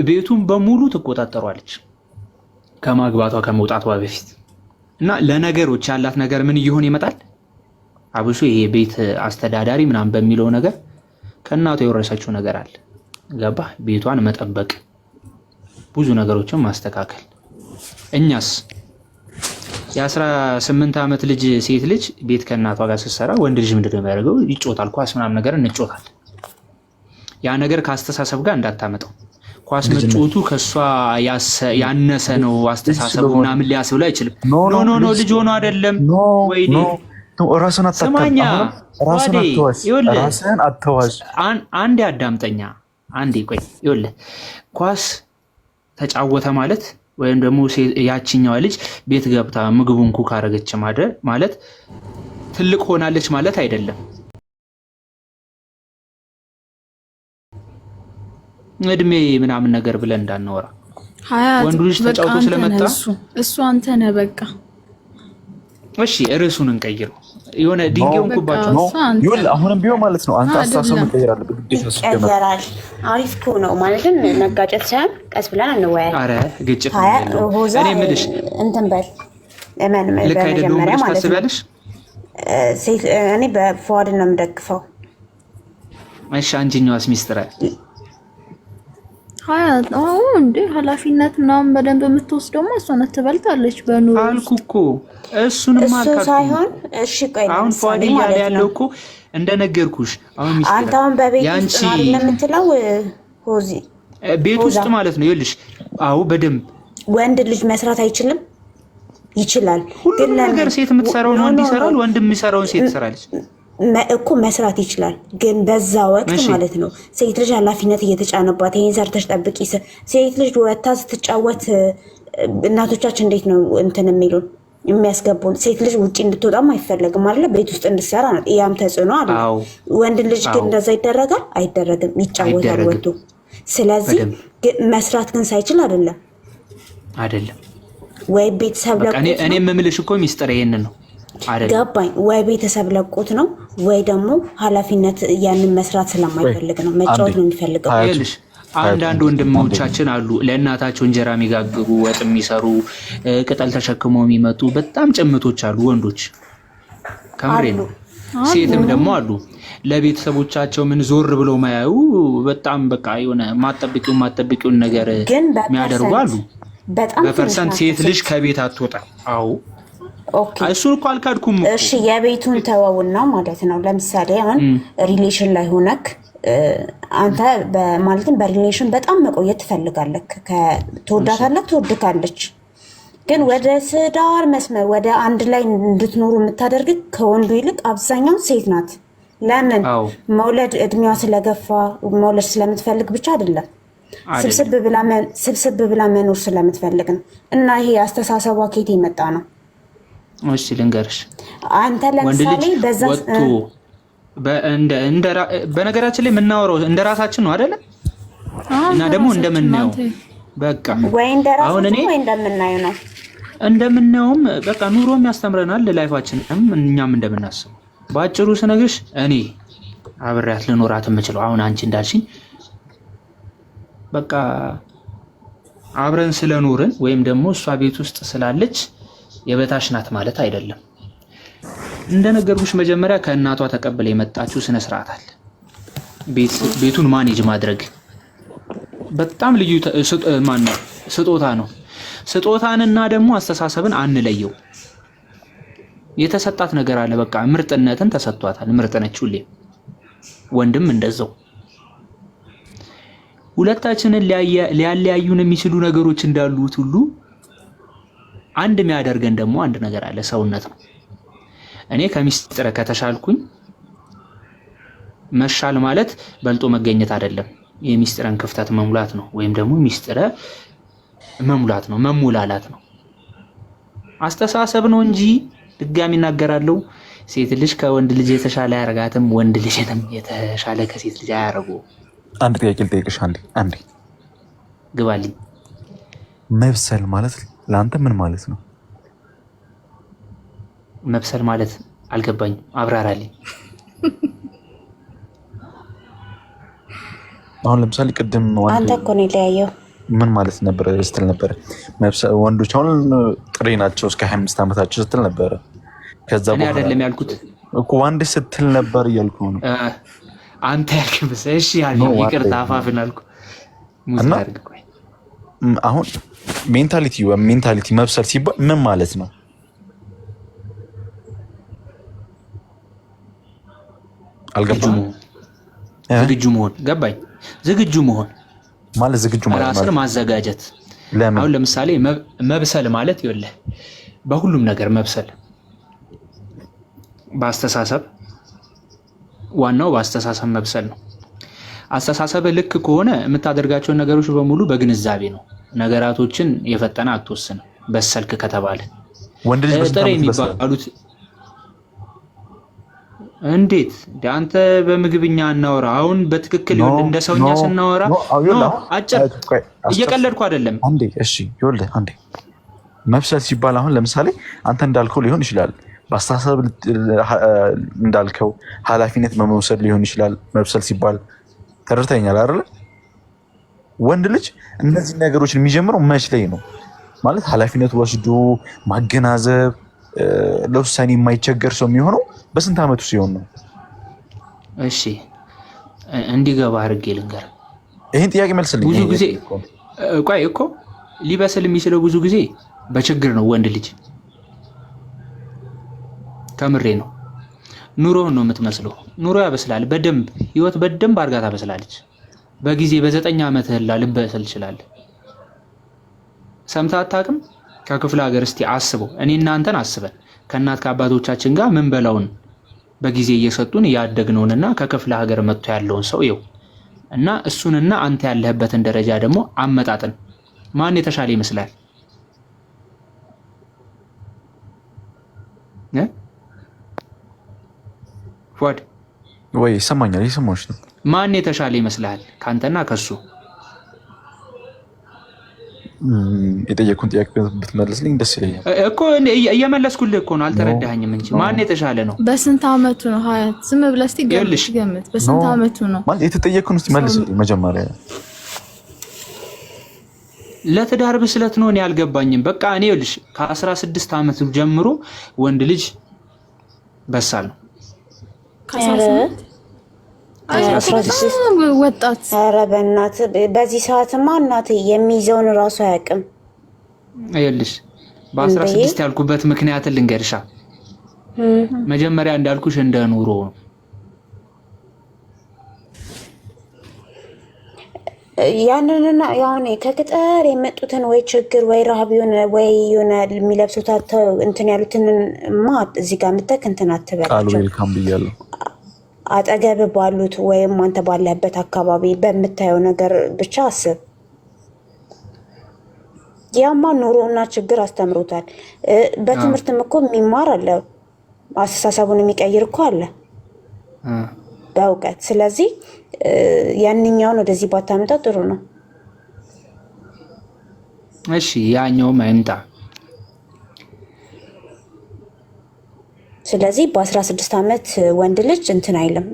Speaker 1: ቤቱን በሙሉ ትቆጣጠሯለች ከማግባቷ ከመውጣቷ በፊት። እና ለነገሮች ያላት ነገር ምን እየሆነ ይመጣል? አብሶ ይሄ ቤት አስተዳዳሪ ምናምን በሚለው ነገር ከእናቷ የወረሰችው ነገር አለ። ገባ? ቤቷን መጠበቅ፣ ብዙ ነገሮችን ማስተካከል። እኛስ የ18 ዓመት ልጅ ሴት ልጅ ቤት ከእናቷ ጋር ስትሰራ ወንድ ልጅ ምንድን ነው የሚያደርገው? ይጮታል። ኳስ ምናምን ነገር እንጮታል። ያ ነገር ከአስተሳሰብ ጋር እንዳታመጣው። ኳስ መጮቱ ከሷ ያነሰ ነው አስተሳሰቡ ምናምን ሊያስብላ አይችልም። ኖ ልጅ ሆኖ አይደለም። ወይኔ
Speaker 5: ራስን
Speaker 1: ስማኛ፣
Speaker 5: ራስን አተዋሽ።
Speaker 1: አንዴ አዳምጠኛ፣ አንዴ ቆይ። ይኸውልህ ኳስ ተጫወተ ማለት ወይም ደግሞ ያችኛዋ ልጅ ቤት ገብታ ምግቡን ኩክ አደረገች ማለት ትልቅ ሆናለች ማለት አይደለም። እድሜ ምናምን ነገር ብለን እንዳናወራ። ወንዱ ልጅ ተጫውቶ ስለመጣ
Speaker 3: እሱ አንተ ነህ በቃ።
Speaker 1: እሺ ርዕሱን እንቀይረው። የሆነ ድንጋዩን ኩባቸው
Speaker 5: ይኸውልህ፣ አሁንም ቢሆን ማለት ነው አንተ አስተሳሰብ መቀየር አለብህ ግዴታ።
Speaker 4: ይቀየራል። አሪፍ እኮ ነው ማለት መጋጨት ሳይሆን ቀስ ብለን እንወያይ።
Speaker 1: ኧረ ግጭት ነው። እኔ የምልሽ
Speaker 4: እንትን በል
Speaker 1: ልክ አይደለም ብለሽ ታስቢያለሽ?
Speaker 4: እኔ በፈዋድ ነው የምደግፈው።
Speaker 1: እሺ አንቺኛዋስ ሚስጥር
Speaker 3: እንዴ ኃላፊነት ምናምን በደንብ የምትወስደው እሷ ናት። ትበልጣለች በኑሮ
Speaker 1: አልኩ እኮ። እሱንም
Speaker 4: አልኩ ሳይሆን እሺ ቆይ
Speaker 1: አሁን ፏድ እያለ ያለው እኮ እንደነገርኩሽ አሁን ሚስጥር
Speaker 4: አንተ አሁን በቤት ውስጥ አይደለም የምትለው ሆዚ
Speaker 1: ቤት ውስጥ ማለት ነው። ይኸውልሽ አዎ በደንብ
Speaker 4: ወንድ ልጅ መስራት አይችልም? ይችላል።
Speaker 1: ሁሉም ነገር ሴት የምትሰራውን ወንድ ይሰራል፣ ወንድ የሚሰራውን ሴት ትሰራለች
Speaker 4: እኮ መስራት ይችላል። ግን በዛ ወቅት ማለት ነው ሴት ልጅ ኃላፊነት እየተጫነባት ይሄን ሰርተሽ ጠብቂ። ሴት ልጅ ወታ ስትጫወት እናቶቻችን እንዴት ነው እንትን የሚሉን የሚያስገቡን? ሴት ልጅ ውጪ እንድትወጣም አይፈለግም ማለት ቤት ውስጥ እንድትሰራ ነው። ያም ተጽዕኖ አለ። ወንድ ልጅ ግን እንደዛ ይደረጋል? አይደረግም። ይጫወታል ወጥቶ። ስለዚህ መስራት ግን ሳይችል አይደለም ወይ ቤተሰብ ለቁት ነው።
Speaker 1: እኔ የምልሽ እኮ ሚስጥር ይሄንን ነው።
Speaker 4: ገባኝ። ወይ ቤተሰብ ለቁት ነው ወይ ደግሞ ኃላፊነት ያንን መስራት ስለማይፈልግ ነው። መጫወት ነው የሚፈልገው።
Speaker 1: ይኸውልሽ አንዳንድ ወንድሞቻችን አሉ ለእናታቸው እንጀራ የሚጋግሩ፣ ወጥ የሚሰሩ፣ ቅጠል ተሸክመው የሚመጡ በጣም ጭምቶች አሉ ወንዶች። ከምሬ ነው። ሴትም ደግሞ አሉ ለቤተሰቦቻቸው ምን ዞር ብለው ማያዩ በጣም በቃ የሆነ ማጠብቂውን ነገር የሚያደርጉ አሉ። በፐርሰንት ሴት ልጅ ከቤት አትወጣም። አዎ
Speaker 4: ኦኬ
Speaker 1: እሱን እኮ አልካድኩም እኮ።
Speaker 4: እሺ የቤቱን ተወውና ማለት ነው። ለምሳሌ አሁን ሪሌሽን ላይ ሆነክ አንተ ማለትም በሪሌሽን በጣም መቆየት ትፈልጋለህ፣ ትወዳታለህ፣ ትወድካለች። ግን ወደ ትዳር መስመር ወደ አንድ ላይ እንድትኖሩ የምታደርግ ከወንዱ ይልቅ አብዛኛው ሴት ናት። ለምን? መውለድ እድሜዋ ስለገፋ መውለድ ስለምትፈልግ ብቻ አይደለም፣ ስብስብ ብላ መኖር ስለምትፈልግ ነው። እና ይሄ አስተሳሰቧ ከየት የመጣ ነው?
Speaker 1: እሺ ልንገርሽ፣
Speaker 4: አንተ ለምሳሌ በዛ
Speaker 1: በነገራችን ላይ የምናወራው እንደ ራሳችን ነው አይደለ? እና ደግሞ እንደምናየው በቃ
Speaker 4: ወይ እንደ ራሳችን ወይ እንደምናየው ነው።
Speaker 1: እንደምናየውም በቃ ኑሮም ያስተምረናል፣ ላይፋችንም እኛም እንደምናስበው። በአጭሩ ስነግርሽ እኔ አብሬያት ልኖራት የምችለው አሁን አንቺ እንዳልሽኝ በቃ አብረን ስለኖርን ወይም ደግሞ እሷ ቤት ውስጥ ስላለች የበታች ናት ማለት አይደለም። እንደነገርኩሽ መጀመሪያ ከእናቷ ተቀበለ የመጣችው ስነ ስርዓት አለ። ቤቱን ማኔጅ ማድረግ በጣም ልዩ ስጦታ ነው። ስጦታንና ደግሞ አስተሳሰብን አንለየው። የተሰጣት ነገር አለ። በቃ ምርጥነትን ተሰጥቷታል። ምርጥ ነች ሁሌ። ወንድም እንደዛው። ሁለታችንን ሊያለያዩን የሚችሉ ነገሮች እንዳሉት ሁሉ አንድ የሚያደርገን ደግሞ አንድ ነገር አለ፣ ሰውነት ነው። እኔ ከሚስጥረ ከተሻልኩኝ መሻል ማለት በልጦ መገኘት አይደለም። የሚስጥረን ክፍተት መሙላት ነው፣ ወይም ደግሞ ሚስጥረ መሙላት ነው፣ መሙላላት ነው። አስተሳሰብ ነው እንጂ ድጋሚ እናገራለሁ፣ ሴት ልጅ ከወንድ ልጅ የተሻለ አያረጋትም፣ ወንድ ልጅንም የተሻለ ከሴት ልጅ አያረጉ።
Speaker 5: አንድ ጥያቄ ልጠይቅሽ። አንዴ
Speaker 1: ግባልኝ።
Speaker 5: መብሰል ማለት ለአንተ ምን ማለት ነው?
Speaker 1: መብሰል ማለት አልገባኝም፣ አብራራልኝ።
Speaker 5: አሁን ለምሳሌ ቅድም
Speaker 4: አንተ እኮ ነው የለያየው
Speaker 5: ምን ማለት ነበር ስትል ነበር? ወንዶች አሁን ጥሬ ናቸው እስከ 25 ዓመታቸው ስትል ነበር። ከዛ
Speaker 1: በኋላ አይደለም ያልኩት
Speaker 5: እኮ ወንድ ስትል ነበር እያልኩ ነው።
Speaker 1: አንተ ያልክብስ። እሺ ያልኩ ይቅርታ፣ አፋፍን አልኩ። ሙዝ አድርግ።
Speaker 5: አሁን ሜንታሊቲ መብሰል ሲባል ምን ማለት ነው? አልገባም።
Speaker 1: ዝግጁ መሆን ገባኝ። ዝግጁ መሆን
Speaker 5: ማለት ዝግጁ ማለት
Speaker 1: ራስን ማዘጋጀት። አሁን ለምሳሌ መብሰል ማለት ይኸውልህ፣ በሁሉም ነገር መብሰል፣ በአስተሳሰብ ዋናው በአስተሳሰብ መብሰል ነው። አስተሳሰብ ልክ ከሆነ የምታደርጋቸውን ነገሮች በሙሉ በግንዛቤ ነው። ነገራቶችን የፈጠነ አትወስንም። በሰልክ ከተባለ
Speaker 5: ወንድ ልጅ
Speaker 1: ጥሬ የሚባሉት እንዴት አንተ በምግብኛ እናወራ። አሁን በትክክል እንደ ሰውኛ ስናወራ አጭር እየቀለድኩ አይደለም።
Speaker 5: አንዴ እሺ፣ ይኸውልህ አንዴ መብሰል ሲባል አሁን ለምሳሌ አንተ እንዳልከው ሊሆን ይችላል። በአስተሳሰብ እንዳልከው ኃላፊነት መውሰድ ሊሆን ይችላል። መብሰል ሲባል ተረድተኛል አይደል? ወንድ ልጅ እነዚህ ነገሮችን የሚጀምረው መች ላይ ነው? ማለት ኃላፊነት ወስዶ ማገናዘብ፣ ለውሳኔ የማይቸገር ሰው የሚሆነው በስንት ዓመቱ ሲሆን ነው?
Speaker 1: እሺ እንዲገባ አድርጌ ልንገር።
Speaker 5: ይህን ጥያቄ መልስልኝ።
Speaker 1: ብዙ ጊዜ ቆይ እኮ ሊበስል የሚችለው ብዙ ጊዜ በችግር ነው። ወንድ ልጅ ከምሬ ነው። ኑሮውን ነው የምትመስለው። ኑሮ ያበስላል በደንብ ህይወት በደንብ አድርጋ ታበስላለች። በጊዜ በ9 ዓመት ህላ ልበስል ይችላል። ሰምተህ አታውቅም? ከክፍለ ሀገር እስቲ አስበው። እኔ እናንተን አስበን ከእናት ከአባቶቻችን ጋር ምን በላውን በጊዜ እየሰጡን ያደግነውንና ከክፍለ ሀገር መጥቶ ያለውን ሰው ይው እና እሱንና አንተ ያለህበትን ደረጃ ደግሞ አመጣጥን። ማን የተሻለ ይመስላል? ፏድ
Speaker 5: ወይ ይሰማኛል? እየሰማሁሽ ነው።
Speaker 1: ማን የተሻለ ይመስላል ካንተና ከሱ?
Speaker 5: የጠየኩን ጥያቄ ብትመልስልኝ ደስ ይለኛል
Speaker 1: እኮ። እየመለስኩልህ እኮ ነው፣ አልተረዳኸኝም እንጂ። ማን የተሻለ ነው?
Speaker 3: በስንት ዓመቱ ነው? ሀያት ዝም ብለህ እስኪ ገምት። በስንት ዓመቱ ነው
Speaker 5: ማለት የተጠየኩን? እስኪ መልስልኝ መጀመሪያ።
Speaker 1: ለትዳር ብስለት ነው። እኔ አልገባኝም። በቃ እኔ ይኸውልሽ ከ16 ዓመት ጀምሮ ወንድ ልጅ በሳል ነው።
Speaker 3: ወጣት
Speaker 4: ኧረ በእናትህ በዚህ ሰዓትማ እናትህ የሚይዘውን እራሱ አያውቅም።
Speaker 1: ይኸውልሽ በ16 ያልኩበት ምክንያት ልንገርሻ። መጀመሪያ እንዳልኩሽ እንደ ኑሮ ነው።
Speaker 4: ያንንና ያውኔ ከገጠር የመጡትን ወይ ችግር ወይ ረሃብ ወይ የሆነ የሚለብሱት እንትን ያሉትንማ እዚህ ጋር ምተክ እንትን አትበላቸው።
Speaker 5: ዌልካም ብያለሁ።
Speaker 4: አጠገብ ባሉት ወይም አንተ ባለህበት አካባቢ በምታየው ነገር ብቻ አስብ። ያማ ኑሮና ችግር አስተምሮታል። በትምህርትም እኮ የሚማር አለ፣ አስተሳሰቡን የሚቀይር እኮ አለ በእውቀት። ስለዚህ ያንኛውን ወደዚህ ባታመጣ ጥሩ ነው።
Speaker 1: እሺ ያኛውም አይምጣ።
Speaker 4: ስለዚህ በ16 ዓመት ወንድ ልጅ እንትን አይልም፣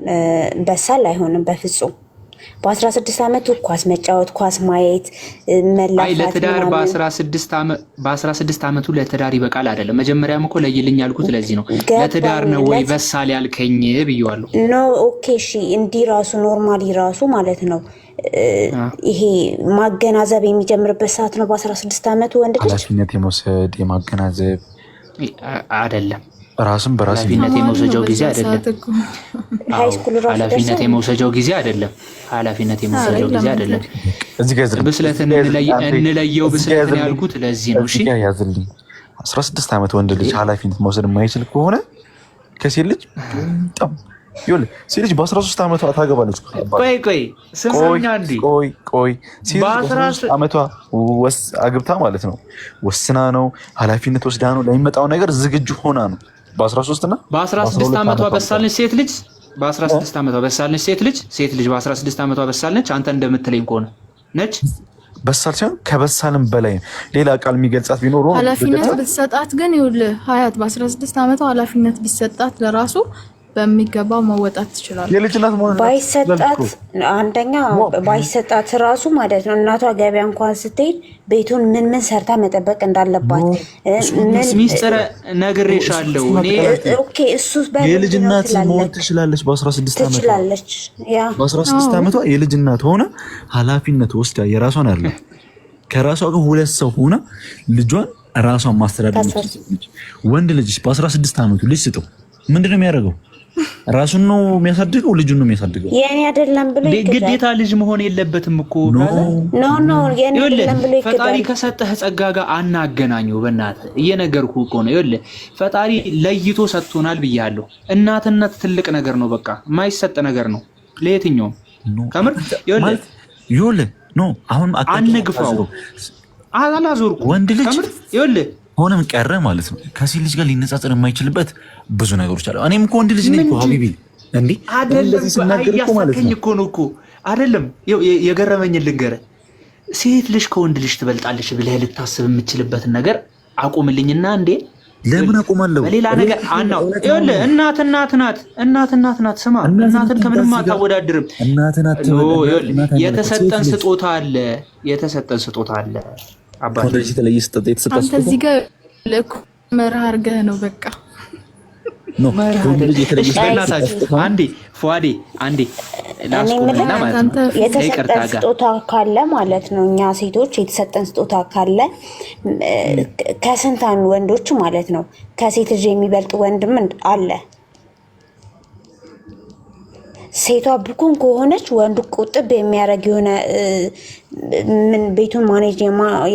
Speaker 4: በሳል አይሆንም በፍጹም። በ16 ዓመቱ ኳስ መጫወት፣ ኳስ ማየት፣ መላፋት።
Speaker 1: አይ ለትዳር በ16 ዓመቱ ለትዳር ይበቃል አይደለም። መጀመሪያም እኮ ለይልኝ ያልኩት ለዚህ ነው። ለትዳር ነው ወይ በሳል ያልከኝ ብየዋለሁ።
Speaker 4: ኖ ኦኬ እሺ፣ እንዲህ ራሱ ኖርማሊ ራሱ ማለት ነው። ይሄ ማገናዘብ የሚጀምርበት ሰዓት ነው በ16 ዓመቱ ወንድ ልጅ
Speaker 5: ኃላፊነት የመውሰድ የማገናዘብ
Speaker 1: አይደለም።
Speaker 5: ራስን በራስ
Speaker 1: ኃላፊነት የመውሰጃው ጊዜ አይደለም።
Speaker 4: ሃይስኩል ራሱ
Speaker 1: ኃላፊነት የመውሰጃው ጊዜ አይደለም። ኃላፊነት የመውሰጃው ጊዜ አይደለም።
Speaker 5: እዚህ ጋር
Speaker 1: ብስለትን እንለየው ብስለትን ያልኩት ለዚህ ነው። እሺ
Speaker 5: ያዝልኝ። 16 ዓመት ወንድ ልጅ ኃላፊነት መውሰድ የማይችል ከሆነ ከሴት ልጅ በጣም ይኸውልህ፣ ሴት ልጅ በ13 ዓመቷ ታገባለች።
Speaker 1: ቆይ ስምኛ እንዴ
Speaker 5: ቆይ ሴት በ13 ዓመቷ አግብታ ማለት ነው ወስና ነው ኃላፊነት ወስዳ ነው ለሚመጣው ነገር ዝግጁ ሆና ነው። በ13 እና
Speaker 1: በ16 ዓመቷ በሳልነች ሴት ልጅ በ16 ዓመቷ በሳልነች ሴት ልጅ በ16 ዓመቷ በሳልነች። አንተ እንደምትለኝ ከሆነ ነች
Speaker 5: በሳል ሲሆን ከበሳልም በላይ ሌላ ቃል የሚገልጻት ቢኖር
Speaker 3: ኃላፊነት ብትሰጣት ግን ይኸውልህ ሀያት በ16 ዓመቷ ኃላፊነት ቢሰጣት ለራሱ በሚገባው መወጣት ትችላለች።
Speaker 5: የልጅናት ሞት
Speaker 4: ባይሰጣት አንደኛ ባይሰጣት ራሱ ማለት ነው እናቷ ገበያ እንኳን ስትሄድ ቤቱን ምን ሰርታ መጠበቅ እንዳለባት
Speaker 1: ሚስጥር ነግሬሻለሁ እኔ።
Speaker 4: ኦኬ እሱ
Speaker 5: የልጅናት ሞት ትችላለች። በ16 ዓመቷ
Speaker 4: ትችላለች። ያ
Speaker 5: በ16 ዓመቷ የልጅናት ሆነ ኃላፊነት ወስዳ የራሷን አይደለም ከራሷ ጋር ሁለት ሰው ሆና ልጇን ራሷን ማስተዳደር ትችላለች። ወንድ ልጅ በ16 ዓመቱ ልጅ ስጠው ምንድነው የሚያደርገው? ራሱን ነው የሚያሳድገው? ልጁን ነው የሚያሳድገው?
Speaker 4: የኔ አይደለም ብሎ
Speaker 1: ግዴታ ልጅ መሆን የለበትም እኮ
Speaker 4: ኖ የኔ አይደለም ብሎ ይከዳል።
Speaker 1: ፈጣሪ ከሰጠህ ጸጋ ጋር አናገናኘው። በእናትህ እየነገርኩህ እኮ ነው። ይኸውልህ ፈጣሪ ለይቶ ሰጥቶናል ብያለሁ። እናትነት ትልቅ ነገር ነው። በቃ የማይሰጥ ነገር ነው ለየትኛውም። ከምር
Speaker 5: ይኸውልህ ኖ አሁን
Speaker 1: አንግፋው አላዞርኩ
Speaker 5: ወንድ ልጅ
Speaker 1: ከምር ይኸውልህ
Speaker 5: ሆነም ቀረ ማለት ነው ከሴት ልጅ ጋር ሊነጻጸር የማይችልበት ብዙ ነገሮች አሉ። እኔም እኮ ወንድ ልጅ ነኝ እኮ ሀቢቢ እንዴ
Speaker 1: አይደለም እኮ ነው እኮ አይደለም። የገረመኝ ልንገርህ፣ ሴት ልጅ ከወንድ ልጅ ትበልጣለች ብለህ ልታስብ የምችልበትን ነገር አቁምልኝና እንዴ
Speaker 5: ለምን አቁማለሁ?
Speaker 1: በሌላ ነገር አናው ይኸውልህ እናት ናት። ስማ እናትን ከምንም አታወዳድርም። የተሰጠን ስጦታ አለ አባቴ
Speaker 5: የተለየ ስጦታ የተሰጠ
Speaker 3: አንተ እዚህ ጋር መርህ አድርገህ ነው በቃ
Speaker 5: ኖ ልጅ የተለየ
Speaker 1: አንዴ ፏዴ አንዴ ላስቆምና ማለት ነው።
Speaker 4: የተሰጠን ስጦታ ካለ ማለት ነው እኛ ሴቶች የተሰጠን ስጦታ ካለ ከስንት ወንዶች ማለት ነው ከሴት ልጅ የሚበልጥ ወንድም አለ። ሴቷ ብኩን ከሆነች ወንዱ ቁጥብ የሚያደርግ የሆነ ምን ቤቱን ማኔጅ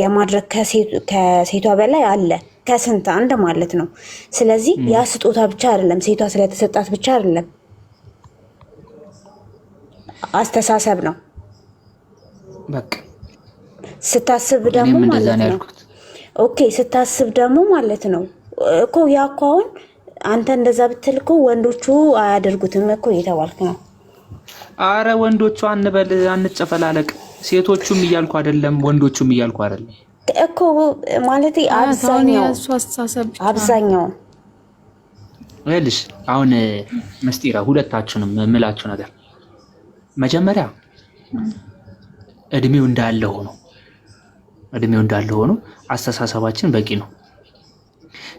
Speaker 4: የማድረግ ከሴቷ በላይ አለ ከስንት አንድ ማለት ነው። ስለዚህ ያ ስጦታ ብቻ አይደለም፣ ሴቷ ስለተሰጣት ብቻ አይደለም፣ አስተሳሰብ ነው።
Speaker 1: በቃ
Speaker 4: ስታስብ ደግሞ ማለት ነው። ኦኬ ስታስብ ደግሞ ማለት ነው እኮ ያ እኮ አሁን አንተ እንደዛ ብትል እኮ ወንዶቹ አያደርጉትም እኮ እየተባልክ ነው።
Speaker 1: አረ ወንዶቹ አንበል አንጨፈላለቅ። ሴቶቹም እያልኩ አይደለም ወንዶቹም እያልኩ አይደለም
Speaker 4: እኮ ማለት አብዛኛው
Speaker 1: ወልሽ አሁን መስጢራ ሁለታችሁንም የምላችሁ ነገር መጀመሪያ እድሜው እንዳለ ሆኖ አስተሳሰባችን በቂ ነው።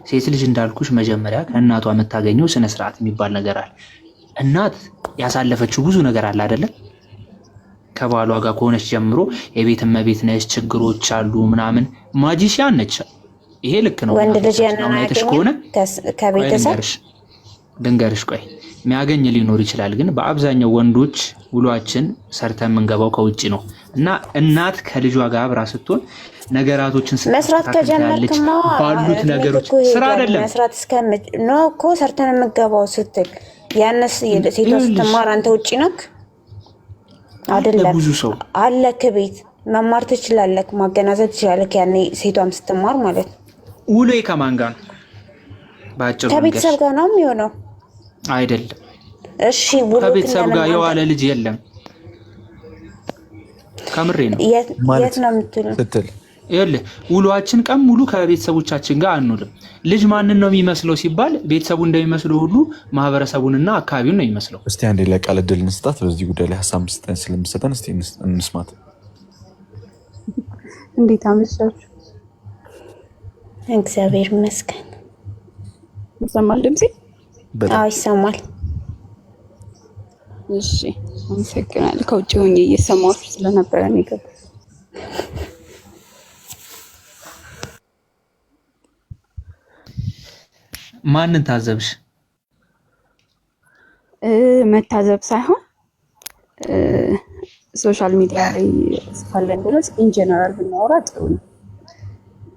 Speaker 1: ሴት ልጅ እንዳልኩሽ መጀመሪያ ከእናቷ የምታገኘው ስነ ስርዓት የሚባል ነገር አለ። እናት ያሳለፈችው ብዙ ነገር አለ አይደለ? ከባሏ ጋር ከሆነች ጀምሮ የቤት እመቤት ነች፣ ችግሮች አሉ ምናምን። ማጂሻን ነች ይሄ ልክ ነው።
Speaker 4: ወንድ ልጅ ያንን አያገኝም ከቤተሰብ
Speaker 1: ድንገርሽ ቆይ የሚያገኝ ሊኖር ይችላል። ግን በአብዛኛው ወንዶች ውሏችን ሰርተን የምንገባው ከውጭ ነው እና እናት ከልጇ ጋር አብራ ስትሆን ነገራቶችን
Speaker 4: መስራት ከጀመርክማ
Speaker 1: ባሉት ነገሮች ስራ አይደለም
Speaker 4: መስራት ነው እኮ ሰርተን የምንገባው ስትል ያነስ ሴቷ ስትማር አንተ ውጪ ነክ አይደለም
Speaker 1: ብዙ ሰው
Speaker 4: አለክ ቤት መማር ትችላለህ፣ ማገናዘብ ትችላለህ። ያኔ ሴቷም ስትማር ማለት ነው።
Speaker 1: ውሎ ከማን ጋር ነው? ባጭሩ
Speaker 4: ከቤተሰብ ጋር ነው የሚሆነው
Speaker 1: አይደለም?
Speaker 4: እሺ ውሎ
Speaker 1: ከቤተሰብ ጋር የዋለ ልጅ የለም። ከምሬ ነው።
Speaker 4: የት ነው የምትለው
Speaker 5: ስትል
Speaker 1: ይኸውልህ ውሏችን ቀን ሙሉ ከቤተሰቦቻችን ጋር አንውልም። ልጅ ማንን ነው የሚመስለው ሲባል ቤተሰቡ እንደሚመስለው ሁሉ ማህበረሰቡንና አካባቢውን ነው የሚመስለው።
Speaker 5: እስቲ አንዴ ለቃል ዕድል እንስጣት። በዚህ ጉዳይ ላይ ሀሳብ ስለምትሰጠን እስቲ እንስማት።
Speaker 2: እንዴት አመሻችሁ?
Speaker 4: እግዚአብሔር ይመስገን።
Speaker 2: ይሰማል ድምጼ?
Speaker 4: አዎ ይሰማል።
Speaker 2: እሺ አመሰግናለሁ። ከውጭ ሆኜ እየሰማሁሽ ስለነበረ ነው የገባሁት።
Speaker 1: ማንን ታዘብሽ?
Speaker 2: መታዘብ ሳይሆን ሶሻል ሚዲያ ላይ እስካለን ድረስ ኢንጀነራል ብናወራ ጥሩ ነው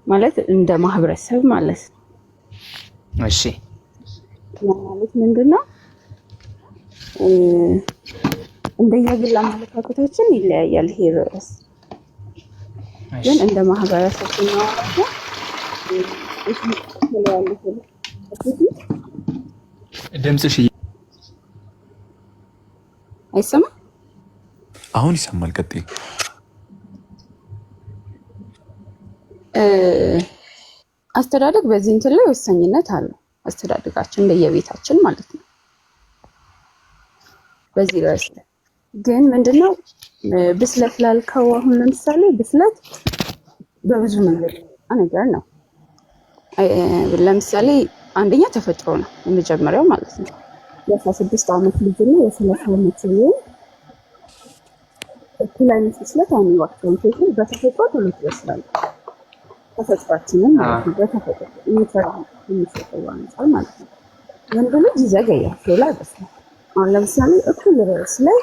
Speaker 2: ማለት እንደ ማህበረሰብ ማለት ነው።
Speaker 1: እሺ
Speaker 2: ማለት ምንድነው እንደየግል አመለካከታችን ይለያያል። ይሄ ርዕስ ግን እንደ ማህበረሰብ ብናወራ
Speaker 1: ድምፅሽ
Speaker 2: አይሰማም?
Speaker 5: አሁን ይሰማል። ቀጥይ።
Speaker 2: አስተዳደግ በዚህ እንትን ላይ ወሳኝነት አለው። አስተዳደጋችን በየቤታችን ማለት ነው። በዚህ ርዕስ ላይ ግን ምንድነው ብስለት ላልከው አሁን ለምሳሌ ብስለት በብዙ መንገድ ነገር ነው። ለምሳሌ አንደኛ ተፈጥሮ ነው የመጀመሪያው ማለት ነው። የ16 ዓመት ልጅና የ30 ዓመት ልጅ እኩል አይነት ብስለት አይኖራቸውም። ሴቶች በተፈጥሮ ቶሎ ይበስላሉ። ተፈጥሯችንን ማለት ነው። በተፈጥሮ የሚሰጠው አንፃር ማለት ነው። ወንድ ልጅ ይዘገያል፣ ቶሎ አይበስልም። አሁን ለምሳሌ እኩል ርዕስ ላይ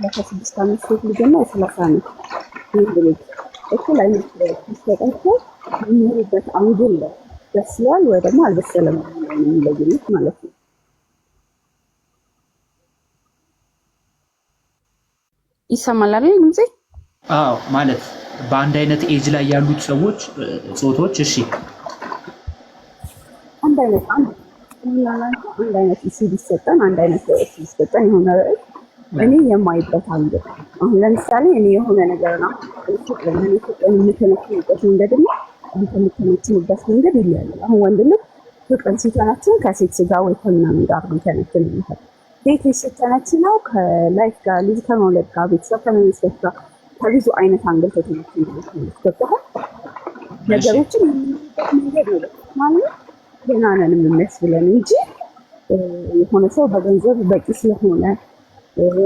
Speaker 2: የ16 ዓመት ሴት ልጅና የ30 ዓመት ወንድ ልጅ እኩል አይነት ሲሰጣቸው የሚኖሩበት አንግል ላይ በስሏል ወይ ደግሞ አልበሰለም የሚለዩት ማለት ነው። ይሰማል አይደል ድምጼ?
Speaker 1: አዎ ማለት በአንድ አይነት ኤጅ ላይ ያሉት ሰዎች ጾቶች እሺ
Speaker 2: አንድ አይነት ኢሲዲ ሲሰጠን አንድ አይነት ርዕስ ሲሰጠን የሆነ ርዕስ እኔ የማይበት አንግል አሁን ለምሳሌ እኔ የሆነ ነገር ነው ፍቅርን የምተነትንበት መንገድና አንተ የምትተነትንበት መንገድ ይለያያል። አሁን ወንድ ልጅ ፍቅርን ሲተነትን ከሴት ስጋ ወይ ከምናምን ጋር ሊተነትን ይችላል። ሴት ስትተነትነው ከላይፍ ጋር ልጅ ከመውለድ ጋር ቤተሰብ ከመመስረት ጋር ከብዙ አይነት አንግል ተተነትን ይችላል። ነገሮችን መንገድ ነው ማለት ገና ነን የሚያስብለን እንጂ የሆነ ሰው በገንዘብ በቂ ስለሆነ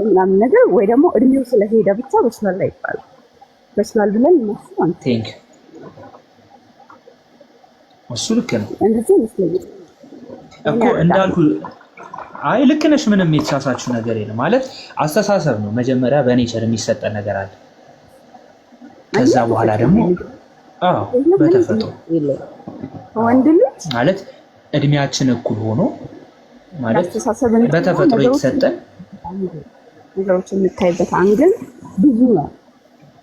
Speaker 2: ምናምን ነገር ወይ ደግሞ እድሜው ስለሄደ ብቻ በስሏል ላይ ይባላል። በስሏል ብለን እናስብ አንተ
Speaker 1: እሱ ልክ ነው
Speaker 2: እንደዚህ ይመስለኛል
Speaker 1: እኮ እንዳልኩ። አይ ልክ ነሽ። ምንም የተሳሳችሁ ነገር የለም ማለት አስተሳሰብ ነው። መጀመሪያ በኔቸር የሚሰጠን ነገር አለ። ከዛ በኋላ ደግሞ በተፈጥሮ
Speaker 2: ወንድ ልጅ
Speaker 1: ማለት እድሜያችን እኩል ሆኖ ማለት በተፈጥሮ የተሰጠን
Speaker 2: ነገሮች የምታይበት አንግል ብዙ ነው።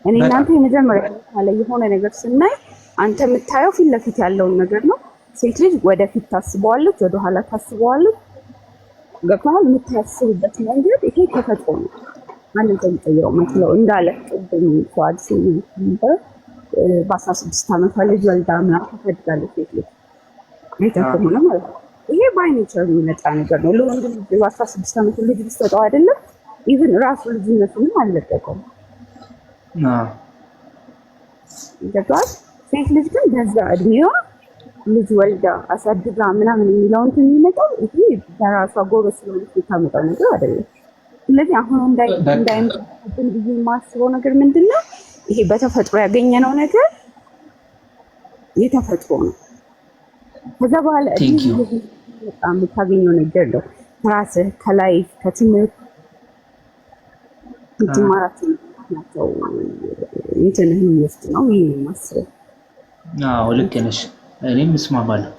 Speaker 2: እኔ እናንተ የመጀመሪያ ላይ የሆነ ነገር ስናይ አንተ የምታየው ፊት ለፊት ያለውን ነገር ነው። ሴት ልጅ ወደፊት ታስበዋለች፣ ወደኋላ ታስበዋለች። ገብቶሃል? የምታስብበት መንገድ ይሄ ተፈጥሮ ነው። ማንም የሚቀይረው መስለው እንዳለ ቅድም ፏድ ሲነበር በ16 ዓመቷ ልጅ ወልዳ ምናምን ትፈልጋለች ሴት ልጅ አይተኩም ነው ማለት ነው። ይሄ ባይኔቸር የሚመጣ ነገር ነው። ለወንድ ልጅ በ16 ዓመት ልጅ ቢሰጠው አይደለም ኢቭን ራሱ ልጅነቱንም አልለቀቀውም። ገብቶሃል? ሴት ልጅ ግን በዛ እድሜዋ ልጅ ወልዳ አሳድጋ ምናምን የሚለውን የሚመጣው ይሄ በራሷ ጎበዝ ስለሆነች የምታመጣው ነገር አይደለም። ስለዚህ አሁን እንዳይመጣብን ብዬ የማስበው ነገር ምንድን ነው? ይሄ በተፈጥሮ ያገኘነው ነገር የተፈጥሮ ነው። ከዛ በኋላ በጣም የምታገኘው ነገር ነው ራስህ ከላይ ከትምህርት ትማራቸው ናቸው እንትንህን ውስጥ ነው ይሄ ማስብ።
Speaker 1: አዎ ልክ ነሽ፣ እኔም እስማማለሁ።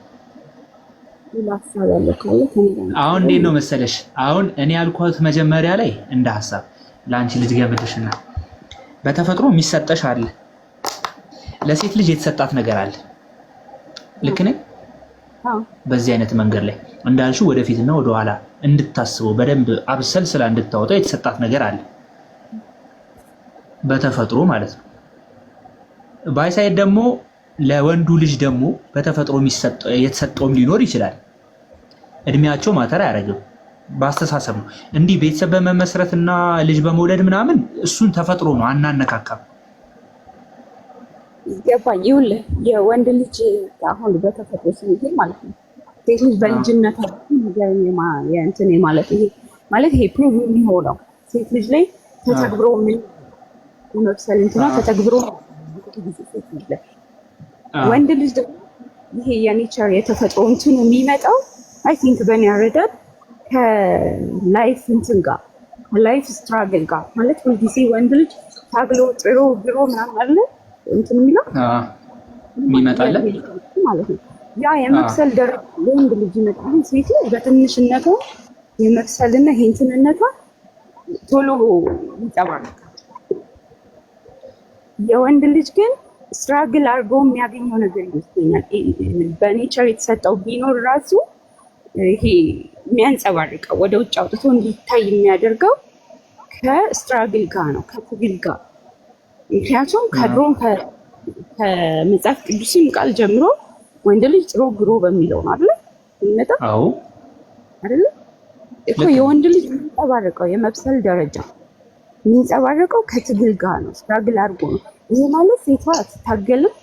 Speaker 1: አሁን እንዴት ነው መሰለሽ፣ አሁን እኔ ያልኳት መጀመሪያ ላይ እንደ ሐሳብ ለአንቺ ልጅ ገብተሽና በተፈጥሮ የሚሰጠሽ አለ፣ ለሴት ልጅ የተሰጣት ነገር አለ። ልክ ነኝ? በዚህ አይነት መንገድ ላይ እንዳልሽው ወደፊትና ወደኋላ እንድታስበው በደንብ አብሰል ስላ እንድታወጣው የተሰጣት ነገር አለ በተፈጥሮ ማለት ነው። ባይሳይድ ደግሞ ለወንዱ ልጅ ደግሞ በተፈጥሮ የተሰጠውም ሊኖር ይችላል። እድሜያቸው ማተር አያደርግም፣ በአስተሳሰብ ነው። እንዲህ ቤተሰብ በመመስረትና ልጅ በመውለድ ምናምን እሱን ተፈጥሮ ነው አናነካካም።
Speaker 2: ይገባኝ። ይኸውልህ የወንድ ልጅ አሁን በተፈጥሮ ሲሄድ ማለት ነው ሴት ልጅ በልጅነት እንትን ማለት ይሄ ማለት ይሄ ፕሩቭ የሚሆነው ሴት ልጅ ላይ ተተግብሮ ምን መብሰል እንትና ተተግብሮ ሴት ልጅ ላይ ወንድ ልጅ ደግሞ ይሄ የኔቸር የተፈጥሮ እንትን የሚመጣው አይ ቲንክ በእኔ አረዳድ ከላይፍ እንትን ጋር ከላይፍ ስትራግል ጋር ማለት ሁልጊዜ ወንድ ልጅ ታግሎ ጥሮ ግሮ ምናምን አለ እንትን የሚለው
Speaker 1: የሚመጣለ
Speaker 2: ማለት ነው። ያ የመብሰል ደረጃ ወንድ ልጅ ይመጣል። ሴት ልጅ በትንሽነቷ የመብሰልና ይሄ እንትንነቷ ቶሎ ይንጸባረቃል። የወንድ ልጅ ግን ስትራግል አድርጎ የሚያገኘው ነገር ይመስለኛል። በኔቸር የተሰጠው ቢኖር ራሱ ይሄ የሚያንጸባርቀው ወደ ውጭ አውጥቶ እንዲታይ የሚያደርገው ከስትራግል ጋር ነው፣ ከትግል ጋር። ምክንያቱም ከድሮም ከመጽሐፍ ቅዱስም ቃል ጀምሮ ወንድ ልጅ ጥሮ ግሮ በሚለው ነው አይደል የሚመጣው? አዎ አይደል እኮ የወንድ ልጅ የሚንጸባረቀው የመብሰል ደረጃ የሚንጸባረቀው ከትግል ጋር ነው፣ ስትራግል አድርጎ ነው። ይሄ ማለት ሴቷ አትታገልም፣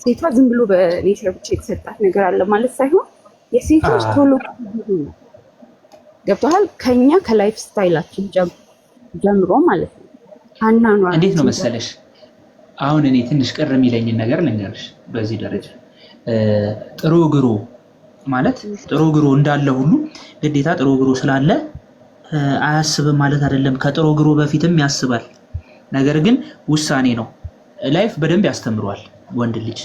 Speaker 2: ሴቷ ዝም ብሎ በኔቸር ብቻ የተሰጣት ነገር አለ ማለት ሳይሆን የሴቶች ቶሎ ነው። ገብቶሃል? ከኛ ከላይፍ ስታይላችን ጀምሮ ማለት ነው። አናኗር
Speaker 1: እንዴት ነው መሰለሽ፣ አሁን እኔ ትንሽ ቅር የሚለኝን ነገር ልንገርሽ። በዚህ ደረጃ ጥሩ ግሮ ማለት ጥሩ ግሮ እንዳለ ሁሉ ግዴታ ጥሩ ግሮ ስላለ አያስብም ማለት አይደለም። ከጥሩ ግሮ በፊትም ያስባል። ነገር ግን ውሳኔ ነው። ላይፍ በደንብ ያስተምሯል ወንድ ልጅ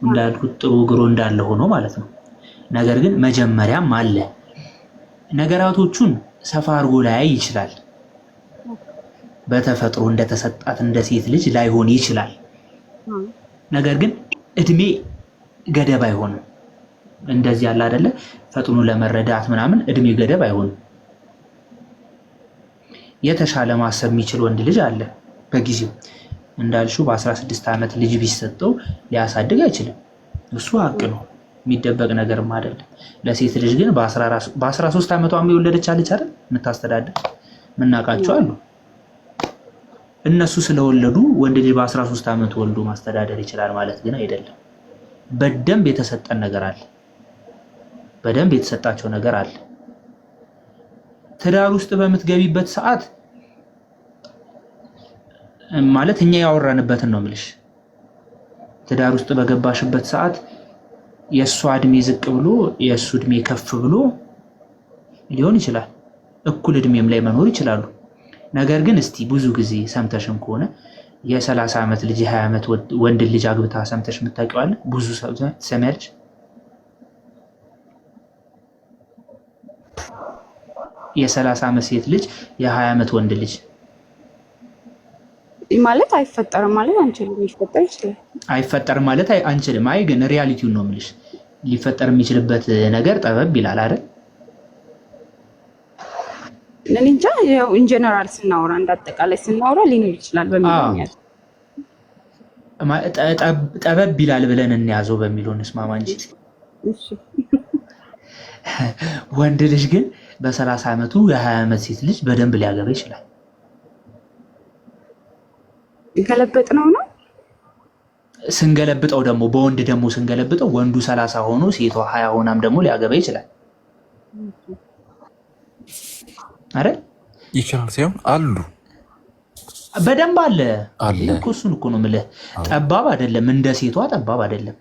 Speaker 1: እንዳልኩት ጥሩ ግሮ እንዳለ ሆኖ ማለት ነው። ነገር ግን መጀመሪያም አለ ነገራቶቹን ሰፋ አድርጎ ላይ ይችላል። በተፈጥሮ እንደተሰጣት እንደ ሴት ልጅ ላይሆን ይችላል። ነገር ግን እድሜ ገደብ አይሆንም። እንደዚህ ያለ አይደለ ፈጥኖ ለመረዳት ምናምን እድሜ ገደብ አይሆንም። የተሻለ ማሰብ የሚችል ወንድ ልጅ አለ በጊዜው እንዳልሽው በ16 ዓመት ልጅ ቢሰጠው ሊያሳድግ አይችልም። እሱ ሀቅ ነው፣ የሚደበቅ ነገርም አይደለም። ለሴት ልጅ ግን በ13 ዓመቷ የወለደች አለች አይደል የምታስተዳድር ምናቃቸው አሉ። እነሱ ስለወለዱ ወንድ ልጅ በ13 ዓመት ወልዶ ማስተዳደር ይችላል ማለት ግን አይደለም። በደንብ የተሰጠን ነገር አለ፣ በደንብ የተሰጣቸው ነገር አለ። ትዳር ውስጥ በምትገቢበት ሰዓት ማለት እኛ ያወራንበትን ነው የምልሽ። ትዳር ውስጥ በገባሽበት ሰዓት የእሷ እድሜ ዝቅ ብሎ የእሱ እድሜ ከፍ ብሎ ሊሆን ይችላል። እኩል እድሜም ላይ መኖር ይችላሉ። ነገር ግን እስቲ ብዙ ጊዜ ሰምተሽም ከሆነ የ30 ዓመት ልጅ የ20 ዓመት ወንድ ልጅ አግብታ ሰምተሽ የምታውቂዋለ? ብዙ ሰሚያለሽ? የ30 ዓመት ሴት ልጅ የ20 ዓመት ወንድ ልጅ
Speaker 2: ማለት አይፈጠርም ማለት አንችልም። ይፈጠር ይችላል።
Speaker 1: አይፈጠርም ማለት አንችልም። አይ ግን ሪያሊቲውን ነው የምልሽ። ሊፈጠር የሚችልበት ነገር ጠበብ ይላል አይደል?
Speaker 2: እንጃ ያው ኢን ጀነራል ስናወራ እንዳጠቃላይ ስናወራ ሊኖር ይችላል በሚለው ያዝ
Speaker 1: ጠበብ ይላል ብለን እንያዘው በሚለው እንስማማ እንጂ።
Speaker 2: እሺ
Speaker 1: ወንድ ልጅ ግን በ30 ዓመቱ የ20 ዓመት ሴት ልጅ በደንብ ሊያገባ ይችላል።
Speaker 2: ገለበጥ ነው
Speaker 1: ስንገለብጠው ደግሞ በወንድ ደግሞ ስንገለብጠው ወንዱ 30 ሆኖ ሴቷ 20 ሆናም ደግሞ ሊያገባ ይችላል አይደል?
Speaker 5: ይችላል ሳይሆን አሉ
Speaker 1: በደንብ አለ እኮ። እሱን እኮ ነው የምልህ። ጠባብ አይደለም፣ እንደ ሴቷ ጠባብ አይደለም።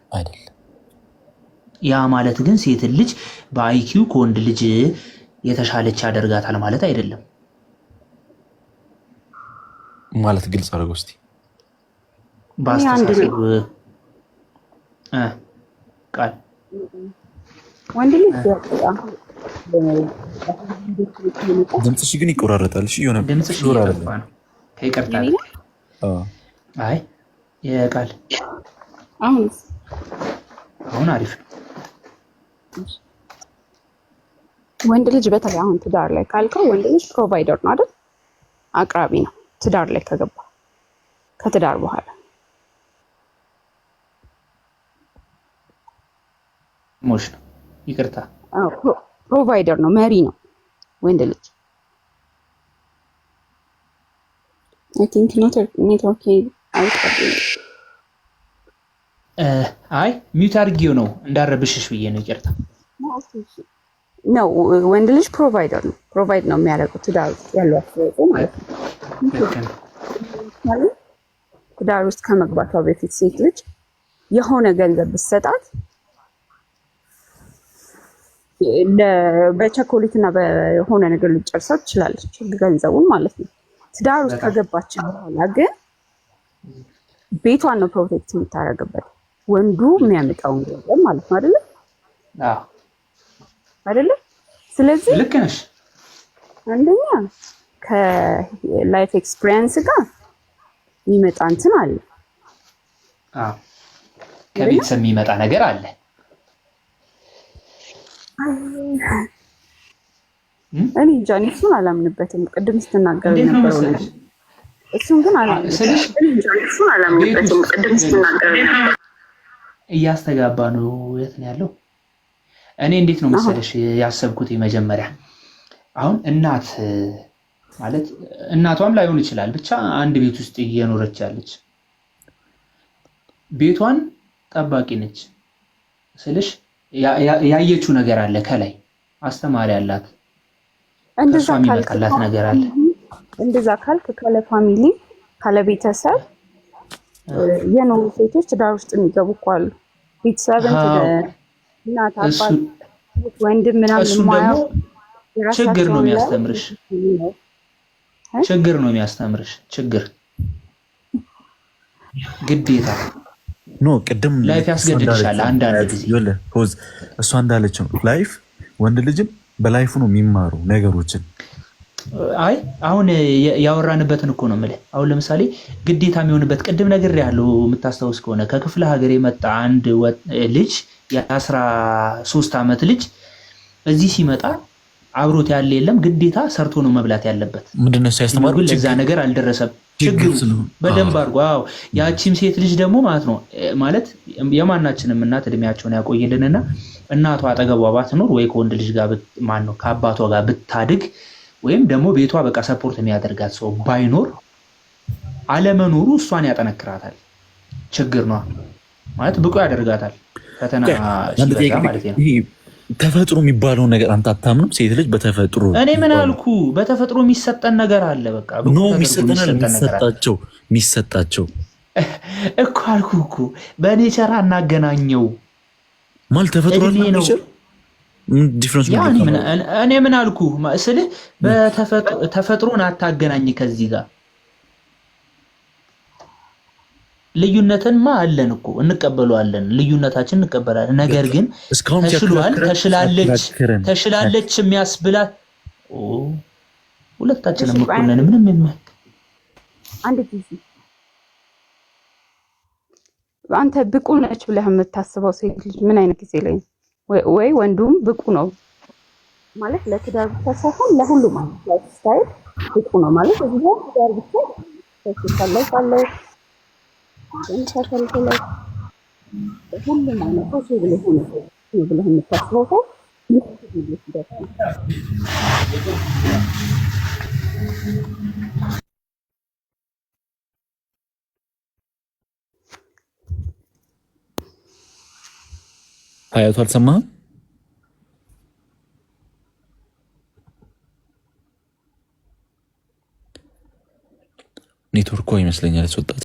Speaker 1: ያ ማለት ግን ሴት ልጅ በአይኪው ከወንድ ልጅ የተሻለች ያደርጋታል ማለት አይደለም።
Speaker 5: ማለት ግልጽ አድርገው እስቲ።
Speaker 1: በአስተሳሰብ ቃል
Speaker 2: ወንድ ልጅ
Speaker 5: ድምፅሽ ግን ይቆራረጣል። እሺ የሆነ
Speaker 1: ድምፅሽ እየጠፋ ነው። ከይቅርታ አይ የቃል አሁን አሪፍ ነው።
Speaker 2: ወንድ ልጅ በተለይ አሁን ትዳር ላይ ካልከው ወንድ ልጅ ፕሮቫይደር ነው አይደል? አቅራቢ ነው። ትዳር ላይ ከገባ ከትዳር በኋላ
Speaker 1: ሞሽ ነው። ይቅርታ
Speaker 2: ፕሮቫይደር ነው፣ መሪ ነው ወንድ ልጅ። አይ ቲንክ ኔትወርክ
Speaker 1: አይ ሚውት አድርጌው ነው እንዳረብሽሽ ብዬ ነው። ይቅርታ
Speaker 2: ነው። ወንድ ልጅ ፕሮቫይደር ነው። ፕሮቫይድ ነው የሚያደርገው ትዳር ውስጥ ያለው አስተዋጽኦ ማለት ነው። ትዳር ውስጥ ከመግባቷ በፊት ሴት ልጅ የሆነ ገንዘብ ብትሰጣት በቸኮሌት እና በሆነ ነገር ልጨርሰው ትችላለች፣ ገንዘቡን ማለት ነው። ትዳር ውስጥ ከገባች በኋላ ግን ቤቷን ነው ፕሮቴክት የምታደርግበት፣ ወንዱ የሚያመጣውን ገንዘብ ማለት ነው። አይደለ?
Speaker 1: አዎ
Speaker 2: አይደለ? ስለዚህ
Speaker 1: ልክ ነሽ።
Speaker 2: አንደኛ ከላይፍ ኤክስፒሪየንስ ጋር የሚመጣ እንትን አለ።
Speaker 1: አዎ ከቤተሰብ የሚመጣ ነገር አለ።
Speaker 2: እኔ ጃኒ እሱን አላምንበትም። ቅድም ስትናገር ነበር ነው እሱን ግን አላምንበትም። ቅድም ስትናገር ነበር
Speaker 1: እያስተጋባ ነው። የት ነው ያለው? እኔ እንዴት ነው መሰለሽ ያሰብኩት መጀመሪያ አሁን እናት ማለት እናቷም ላይሆን ይችላል፣ ብቻ አንድ ቤት ውስጥ እየኖረች ያለች ቤቷን ጠባቂ ነች ስልሽ ያየችው ነገር አለ፣ ከላይ አስተማሪ አላት፣
Speaker 2: እንደዛ
Speaker 1: የሚመጣላት ነገር አለ።
Speaker 2: እንደዛ ካልክ ካለ ፋሚሊ ካለ ቤተሰብ የኖሩ ሴቶች ትዳር ውስጥ የሚገቡ እኮ አሉ። ቤተሰብን እናት አባት ወንድም ምናምን የማያው
Speaker 1: ችግር ነው የሚያስተምርሽ። ችግር ነው የሚያስተምርሽ። ችግር ግዴታ
Speaker 5: ኖ ቅድም
Speaker 1: ላይፍ ያስገድድሻል። አንዳንድ ጊዜ
Speaker 5: እሷ እንዳለችው ላይፍ ወንድ ልጅም በላይፉ ነው የሚማሩ ነገሮችን።
Speaker 1: አይ አሁን ያወራንበትን እኮ ነው የምልህ። አሁን ለምሳሌ ግዴታ የሚሆንበት ቅድም ነገር ያለው የምታስታውስ ከሆነ ከክፍለ ሀገር የመጣ አንድ ልጅ የ13 ዓመት ልጅ እዚህ ሲመጣ አብሮት ያለ የለም፣ ግዴታ ሰርቶ ነው መብላት ያለበት።
Speaker 5: ምንድነው ያስተማሩ?
Speaker 1: ለዛ ነገር አልደረሰም። ችግሩ በደንብ አድርጎ ያቺም ሴት ልጅ ደግሞ ማለት ነው ማለት የማናችንም እናት እድሜያቸውን ያቆይልንና እናቷ አጠገቧ ባትኖር ወይ ከወንድ ልጅ ጋር ማን ነው ከአባቷ ጋር ብታድግ ወይም ደግሞ ቤቷ በቃ ሰፖርት የሚያደርጋት ሰው ባይኖር አለመኖሩ እሷን ያጠነክራታል። ችግር ነው ማለት ብቁ ያደርጋታል። ፈተና ሲበዛ ማለት ነው።
Speaker 5: ተፈጥሮ የሚባለው ነገር አንተ አታምንም? ሴት ልጅ በተፈጥሮ
Speaker 1: እኔ ምን አልኩ? በተፈጥሮ የሚሰጠን ነገር አለ። በቃ
Speaker 5: ኖ የሚሰጣቸው
Speaker 1: እኮ አልኩ እኮ በኔቸር አናገናኘው
Speaker 5: ማለት ተፈጥሮ ነው።
Speaker 1: እኔ ምን አልኩ ስልህ ተፈጥሮን አታገናኝ ከዚህ ጋር። ልዩነትንማ አለን እኮ እንቀበለዋለን፣ ልዩነታችን እንቀበላለን። ነገር ግን ተሽላለች የሚያስብላት ሁለታችንም እኮ ነን። ምንም
Speaker 2: አንድ ጊዜ አንተ ብቁ ነች ብለህ የምታስበው ሴት ልጅ ምን አይነት ጊዜ ላይ ወይ ወንዱም ብቁ ነው ማለት ለትዳር ብቻ ሳይሆን ለሁሉም ማለት ስታይል ብቁ ነው ማለት እዚህ ጋር ትዳር ብቻ ተሰልፈው ካለው ተሰልፈው ሁሉም ማለት ነው ብለህ የምታስበው ሰው
Speaker 5: ሀያቱ አልሰማህም? ኔትወርኳ ይመስለኛል ያስወጣት።